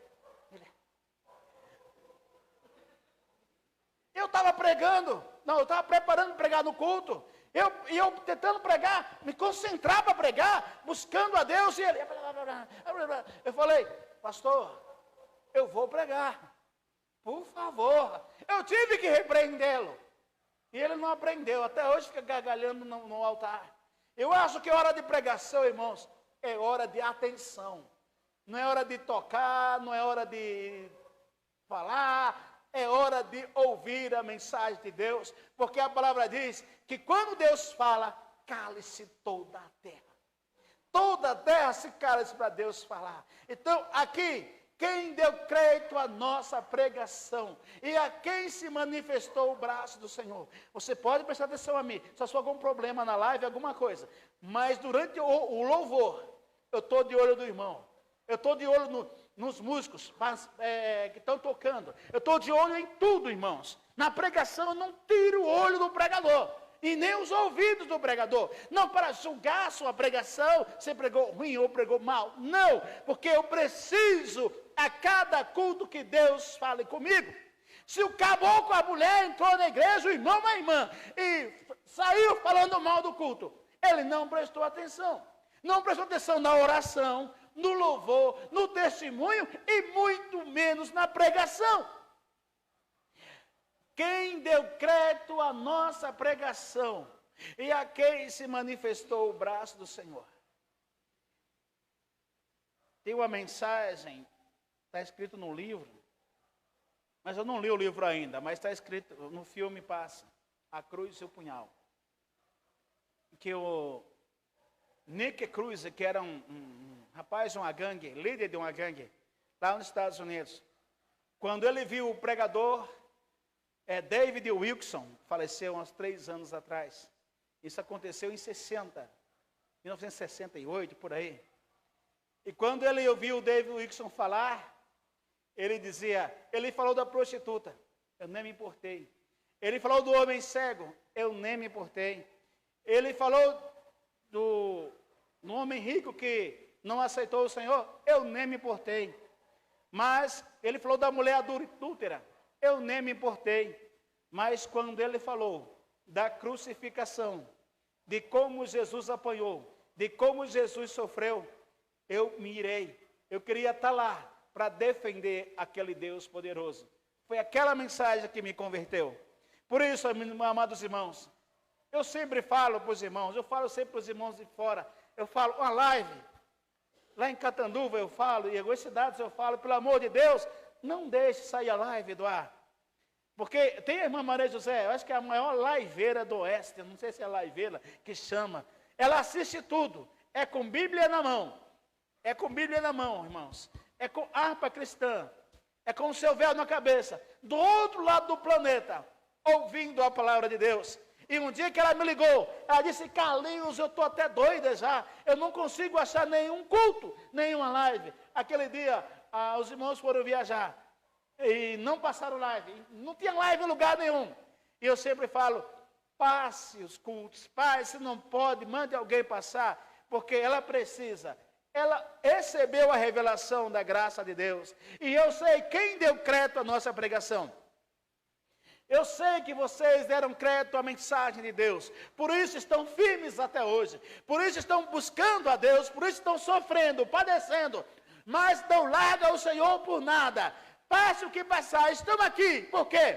eu estava pregando, eu estava preparando para pregar no culto, eu tentando pregar, me concentrar para pregar, buscando a Deus, e ele, eu falei, pastor, eu vou pregar, por favor, eu tive que repreendê-lo, e ele não aprendeu, até hoje fica gargalhando no altar. Eu acho que é hora de pregação, irmãos, é hora de atenção, não é hora de tocar, não é hora de falar, é hora de ouvir a mensagem de Deus, porque a palavra diz que quando Deus fala, cale-se toda a terra. Toda a terra se cala-se para Deus falar. Então, aqui, quem deu crédito à nossa pregação e a quem se manifestou o braço do Senhor. Você pode prestar atenção a mim, se for algum problema na live, alguma coisa, mas durante o louvor, eu estou de olho do irmão, eu estou de olho nos músicos que estão tocando. Eu estou de olho em tudo, irmãos. Na pregação eu não tiro o olho do pregador. E nem os ouvidos do pregador. Não para julgar a sua pregação, se pregou ruim ou pregou mal. Não, porque eu preciso a cada culto que Deus fale comigo. Se o caboclo, a mulher entrou na igreja, o irmão, a irmã, e saiu falando mal do culto, ele não prestou atenção. não prestou atenção na oração, no louvor, no testemunho e muito menos na pregação. Quem deu crédito à nossa pregação e a quem se manifestou o braço do Senhor? Tem uma mensagem, está escrito no livro, mas eu não li o livro ainda, mas está escrito, no filme passa, A Cruz e Seu Punhal. Que o Nick Cruz, que era um rapaz de uma gangue, líder de uma gangue, lá nos Estados Unidos, quando ele viu o pregador, David Wilkerson, faleceu há uns 3 anos atrás. Isso aconteceu em 1968, por aí. E quando ele ouviu o David Wilkerson falar, ele falou da prostituta, eu nem me importei. Ele falou do homem cego, eu nem me importei. Ele falou do homem rico que não aceitou o Senhor, eu nem me importei. Mas ele falou da mulher adúltera, eu nem me importei. Mas quando ele falou da crucificação, de como Jesus apanhou, de como Jesus sofreu, eu me irei. Eu queria estar lá para defender aquele Deus poderoso. Foi aquela mensagem que me converteu. Por isso, amados irmãos, eu sempre falo para os irmãos, eu falo sempre para os irmãos de fora, eu falo, uma live, lá em Catanduva eu falo, e em algumas cidades eu falo, pelo amor de Deus, não deixe sair a live do ar. Porque tem a irmã Maria José, eu acho que é a maior liveira do Oeste, não sei se é liveira que chama, ela assiste tudo, é com Bíblia na mão, irmãos, é com harpa cristã, é com o seu véu na cabeça, do outro lado do planeta, ouvindo a palavra de Deus. E um dia que ela me ligou, ela disse, Carlinhos, eu estou até doida já, eu não consigo achar nenhum culto, nenhuma live. Aquele dia, os irmãos foram viajar, e não passaram live, não tinha live em lugar nenhum. E eu sempre falo, passe os cultos, passe, se não pode, mande alguém passar, porque ela precisa. Ela recebeu a revelação da graça de Deus. E eu sei quem deu crédito à nossa pregação. Eu sei que vocês deram crédito à mensagem de Deus. Por isso estão firmes até hoje. Por isso estão buscando a Deus. Por isso estão sofrendo, padecendo. Mas não larga o Senhor por nada. Passe o que passar. Estamos aqui. Por quê?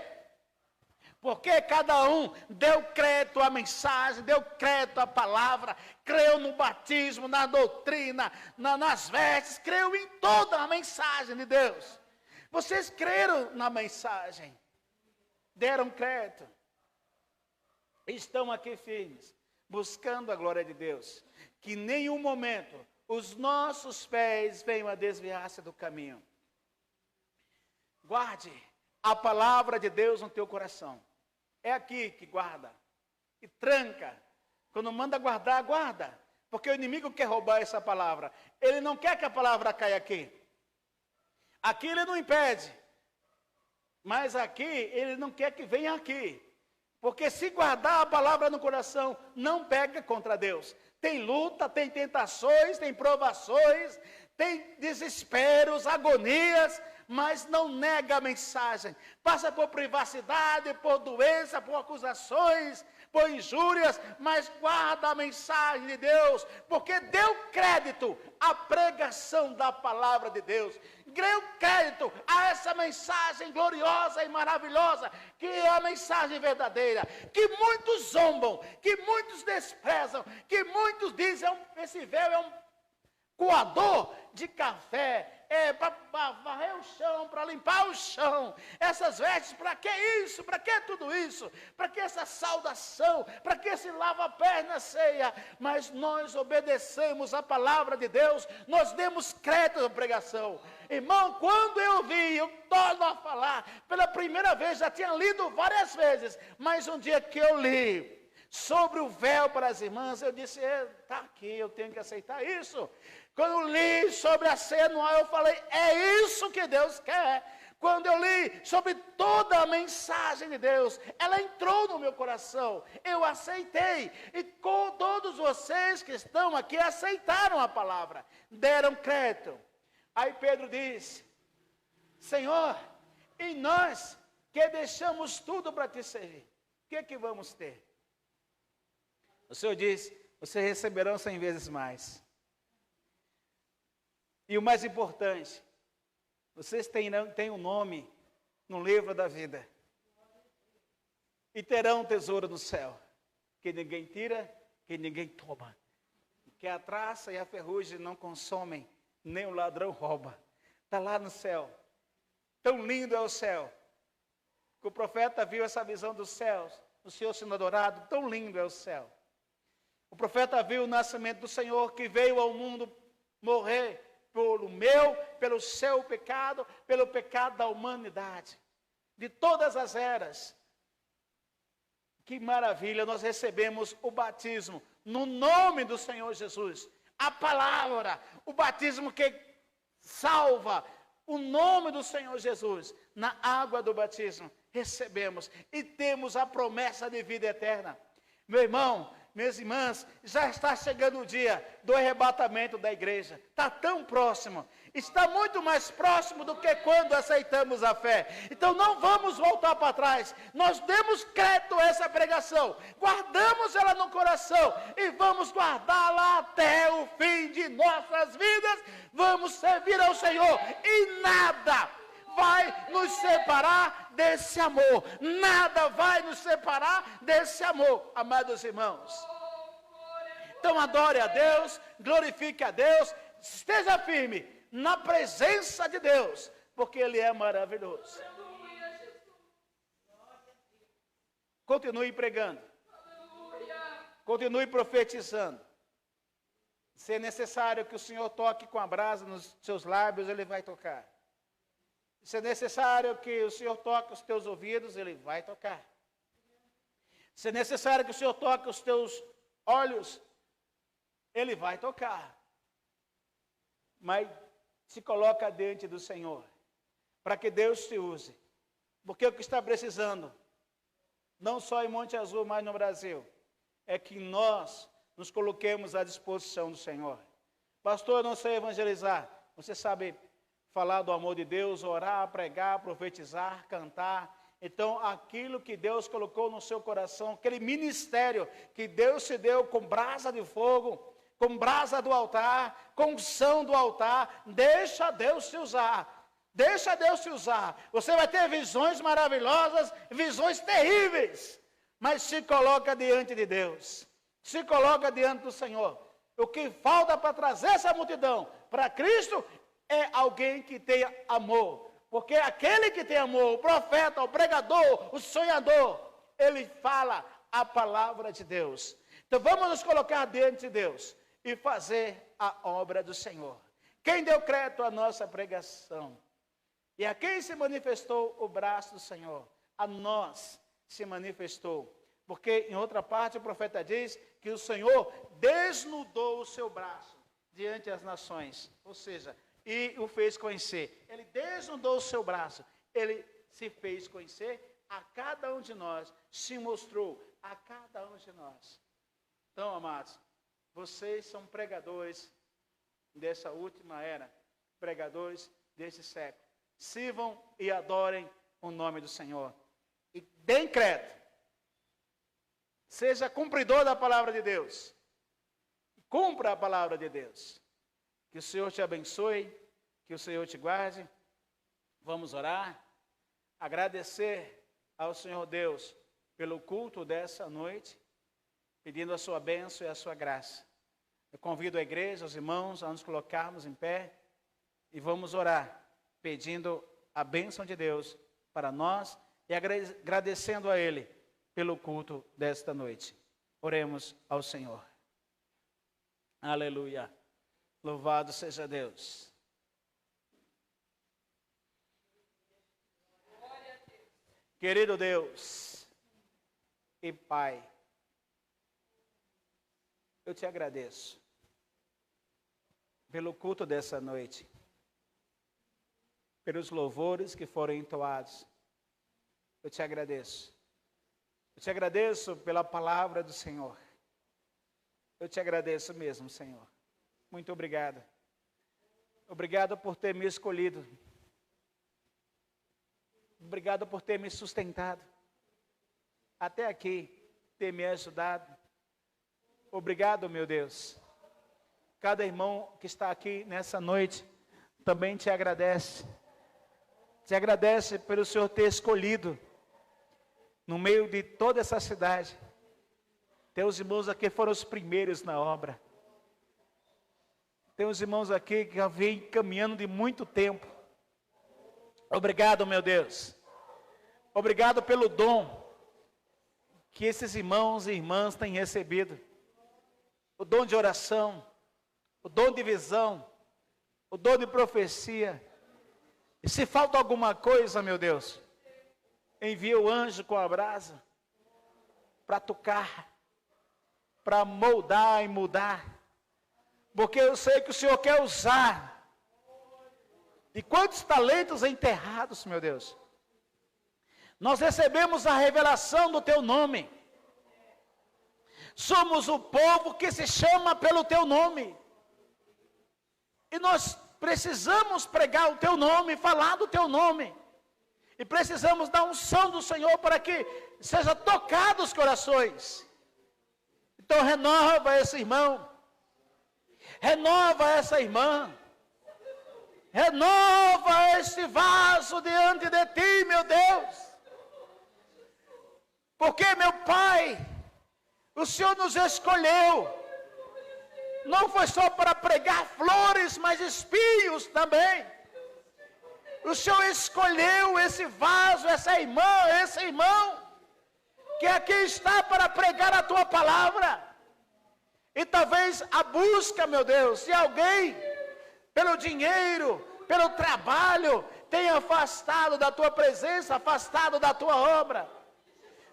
Porque cada um deu crédito à mensagem, deu crédito à palavra, creu no batismo, na doutrina, nas vestes, creu em toda a mensagem de Deus. Vocês creram na mensagem, deram crédito, estão aqui firmes, buscando a glória de Deus. Que em nenhum momento os nossos pés venham a desviar-se do caminho. Guarde a palavra de Deus no teu coração. É aqui que guarda, e tranca. Quando manda guardar, guarda. Porque o inimigo quer roubar essa palavra. Ele não quer que a palavra caia aqui. Aqui ele não impede. Mas aqui ele não quer que venha aqui. Porque se guardar a palavra no coração, não pega contra Deus. Tem luta, tem tentações, tem provações, tem desesperos, agonias, mas não nega a mensagem. Passa por privacidade, por doença, por acusações, por injúrias, mas guarda a mensagem de Deus, porque deu crédito à pregação da palavra de Deus. Deu crédito a essa mensagem gloriosa e maravilhosa, que é a mensagem verdadeira, que muitos zombam, que muitos desprezam, que muitos dizem, esse véu é um coador de café, para varrer o chão, para limpar o chão. Essas vestes, para que isso? Para que tudo isso? Para que essa saudação? Para que esse lava-pés na ceia? Mas nós obedecemos a palavra de Deus, nós demos crédito à pregação. Irmão, quando eu torno a falar, pela primeira vez, já tinha lido várias vezes, mas um dia que eu li sobre o véu para as irmãs, eu disse, está aqui, eu tenho que aceitar isso. Quando eu li sobre a ceia anual, eu falei, é isso que Deus quer. Quando eu li sobre toda a mensagem de Deus, ela entrou no meu coração, eu aceitei. E com todos vocês que estão aqui aceitaram a palavra, deram crédito. Aí Pedro disse, Senhor, e nós que deixamos tudo para te servir, o que vamos ter? O Senhor disse, vocês receberão 100 vezes mais. E o mais importante, vocês têm um nome no livro da vida. E terão um tesouro no céu, que ninguém tira, que ninguém toma. Que a traça e a ferrugem não consomem, nem o ladrão rouba. Está lá no céu. Tão lindo é o céu. Que o profeta viu essa visão dos céus, o Senhor sendo adorado, tão lindo é o céu. O profeta viu o nascimento do Senhor, que veio ao mundo morrer pelo meu, pelo seu pecado, pelo pecado da humanidade, de todas as eras. Que maravilha, nós recebemos o batismo no nome do Senhor Jesus. A palavra, o batismo que salva, o nome do Senhor Jesus, na água do batismo, recebemos e temos a promessa de vida eterna. Meu irmão, minhas irmãs, já está chegando o dia do arrebatamento da igreja. Está tão próximo. Está muito mais próximo do que quando aceitamos a fé. Então não vamos voltar para trás. Nós demos crédito a essa pregação. Guardamos ela no coração. E vamos guardá-la até o fim de nossas vidas. Vamos servir ao Senhor. E nada vai nos separar desse amor. Nada vai nos separar desse amor, amados irmãos. Então adore a Deus, glorifique a Deus, esteja firme na presença de Deus, porque Ele é maravilhoso. Continue pregando. Continue profetizando. Se é necessário que o Senhor toque com a brasa nos seus lábios, Ele vai tocar. Se é necessário que o Senhor toque os teus ouvidos, Ele vai tocar. Se é necessário que o Senhor toque os teus olhos, Ele vai tocar. Mas se coloca diante do Senhor, para que Deus te use. Porque o que está precisando, não só em Monte Azul, mas no Brasil, é que nós nos coloquemos à disposição do Senhor. Pastor, eu não sei evangelizar. Você sabe falar do amor de Deus, orar, pregar, profetizar, cantar. Então, aquilo que Deus colocou no seu coração, aquele ministério que Deus te deu com brasa de fogo, com brasa do altar, com unção do altar, deixa Deus te usar. Deixa Deus te usar. Você vai ter visões maravilhosas, visões terríveis, mas se coloca diante de Deus. Se coloca diante do Senhor. O que falta para trazer essa multidão para Cristo é alguém que tenha amor, porque aquele que tem amor, o profeta, o pregador, o sonhador, ele fala a palavra de Deus. Então vamos nos colocar diante de Deus e fazer a obra do Senhor. Quem deu crédito à nossa pregação? E a quem se manifestou o braço do Senhor? A nós se manifestou. Porque em outra parte o profeta diz que o Senhor desnudou o seu braço diante das nações, ou seja, e o fez conhecer. Ele desnudou o seu braço, ele se fez conhecer a cada um de nós, se mostrou a cada um de nós. Então, amados, vocês são pregadores dessa última era, pregadores desse século. Sirvam e adorem o nome do Senhor. E deem crédito. Seja cumpridor da palavra de Deus. Cumpra a palavra de Deus. Que o Senhor te abençoe, que o Senhor te guarde. Vamos orar, agradecer ao Senhor Deus pelo culto dessa noite, pedindo a sua bênção e a sua graça. Eu convido a igreja, os irmãos, a nos colocarmos em pé e vamos orar, pedindo a bênção de Deus para nós e agradecendo a Ele pelo culto desta noite. Oremos ao Senhor. Aleluia. Louvado seja Deus. Querido Deus e Pai, eu te agradeço pelo culto dessa noite, pelos louvores que foram entoados. Eu te agradeço. Eu te agradeço pela palavra do Senhor. Eu te agradeço mesmo, Senhor. Muito obrigado. Obrigado por ter me escolhido. Obrigado por ter me sustentado. Até aqui, ter me ajudado. Obrigado, meu Deus. Cada irmão que está aqui nessa noite, também te agradece. Te agradece pelo Senhor ter escolhido, no meio de toda essa cidade, teus irmãos aqui foram os primeiros na obra. Tem uns irmãos aqui que já vêm caminhando de muito tempo. Obrigado, meu Deus. Obrigado pelo dom que esses irmãos e irmãs têm recebido. O dom de oração, o dom de visão, o dom de profecia. E se falta alguma coisa, meu Deus, envia o anjo com a brasa para tocar, para moldar e mudar. Porque eu sei que o Senhor quer usar. E quantos talentos enterrados, meu Deus. Nós recebemos a revelação do teu nome. Somos o povo que se chama pelo teu nome. E nós precisamos pregar o teu nome, falar do teu nome. E precisamos da unção do Senhor para que seja tocado os corações. Então renova esse irmão. Renova essa irmã. Renova este vaso diante de ti, meu Deus. Porque, meu Pai, o Senhor nos escolheu. Não foi só para pregar flores, mas espinhos também. O Senhor escolheu esse vaso, essa irmã, esse irmão, que aqui está para pregar a tua palavra. E talvez a busca, meu Deus, de alguém, pelo dinheiro, pelo trabalho, tenha afastado da tua presença, afastado da tua obra.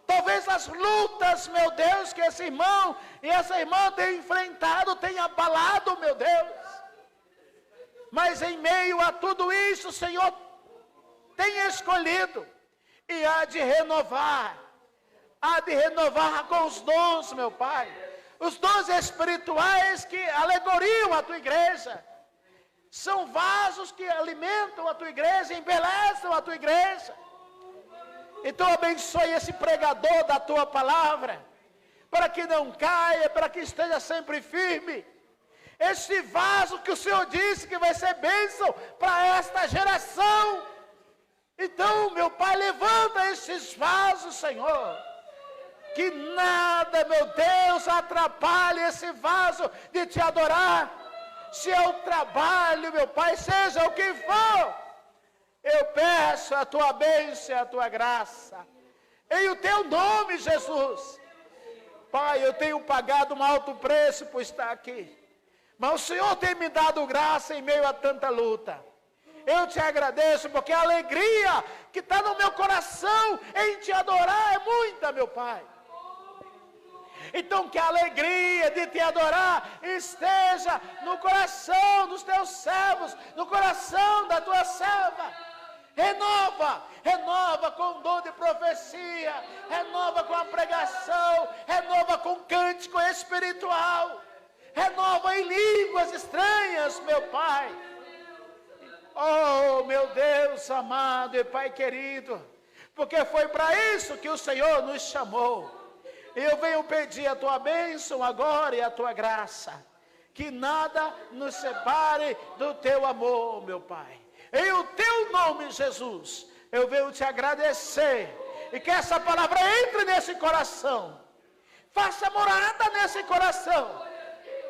Talvez as lutas, meu Deus, que esse irmão e essa irmã têm enfrentado, tenha abalado, meu Deus. Mas em meio a tudo isso, o Senhor tem escolhido e há de renovar com os dons, meu Pai. Os dons espirituais que alegoriam a tua igreja. São vasos que alimentam a tua igreja, embelezam a tua igreja. Então abençoe esse pregador da tua palavra, para que não caia, para que esteja sempre firme. Este vaso que o Senhor disse que vai ser bênção para esta geração. Então, meu Pai, levanta estes vasos, Senhor. Que nada, meu Deus, atrapalhe esse vaso de te adorar. Se é o trabalho, meu Pai, seja o que for, eu peço a tua bênção, a tua graça, em o teu nome, Jesus. Pai, eu tenho pagado um alto preço por estar aqui, mas o Senhor tem me dado graça em meio a tanta luta. Eu te agradeço, porque a alegria que está no meu coração em te adorar é muita, meu Pai. Então que a alegria de te adorar esteja no coração dos teus servos, no coração da tua serva. Renova com o dom de profecia, renova com a pregação, renova com o cântico espiritual, renova em línguas estranhas, meu Pai. Oh, meu Deus amado e Pai querido, porque foi para isso que o Senhor nos chamou. Eu venho pedir a tua bênção agora e a tua graça, que nada nos separe do teu amor, meu Pai. Em o teu nome, Jesus, eu venho te agradecer, e que essa palavra entre nesse coração, faça morada nesse coração,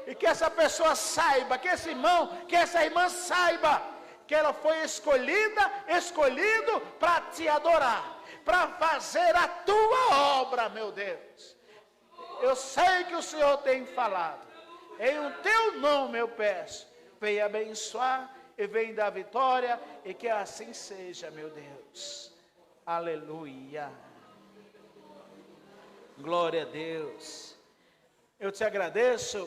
e que essa pessoa saiba, que esse irmão, que essa irmã saiba, que ela foi escolhido para te adorar, para fazer a tua obra, meu Deus. Eu sei que o Senhor tem falado. Em o teu nome eu peço. Venha abençoar e venha dar vitória. E que assim seja, meu Deus. Aleluia. Glória a Deus. Eu te agradeço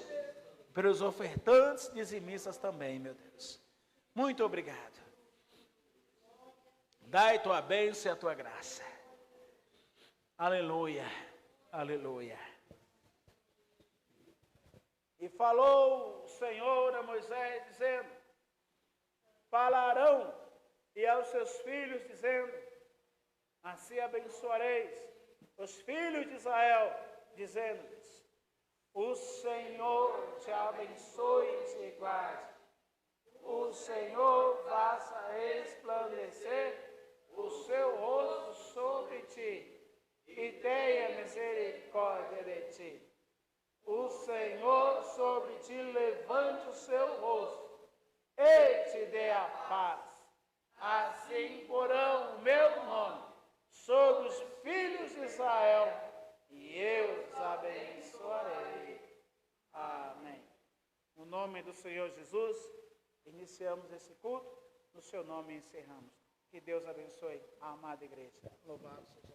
pelos ofertantes dizimistas também, meu Deus. Muito obrigado. Dai tua bênção e a tua graça. Aleluia, aleluia. E falou o Senhor a Moisés, dizendo: falarão e aos seus filhos, dizendo: assim abençoareis os filhos de Israel, dizendo-lhes: o Senhor te abençoe e te guarde. o Senhor faça resplandecer o seu rosto sobre ti e tenha misericórdia de ti. O Senhor sobre ti levante o seu rosto e te dê a paz. Assim porão o meu nome sobre os filhos de Israel e eu os abençoarei. Amém. No nome do Senhor Jesus, iniciamos esse culto. No seu nome encerramos. Que Deus abençoe a amada igreja. Louvado seja.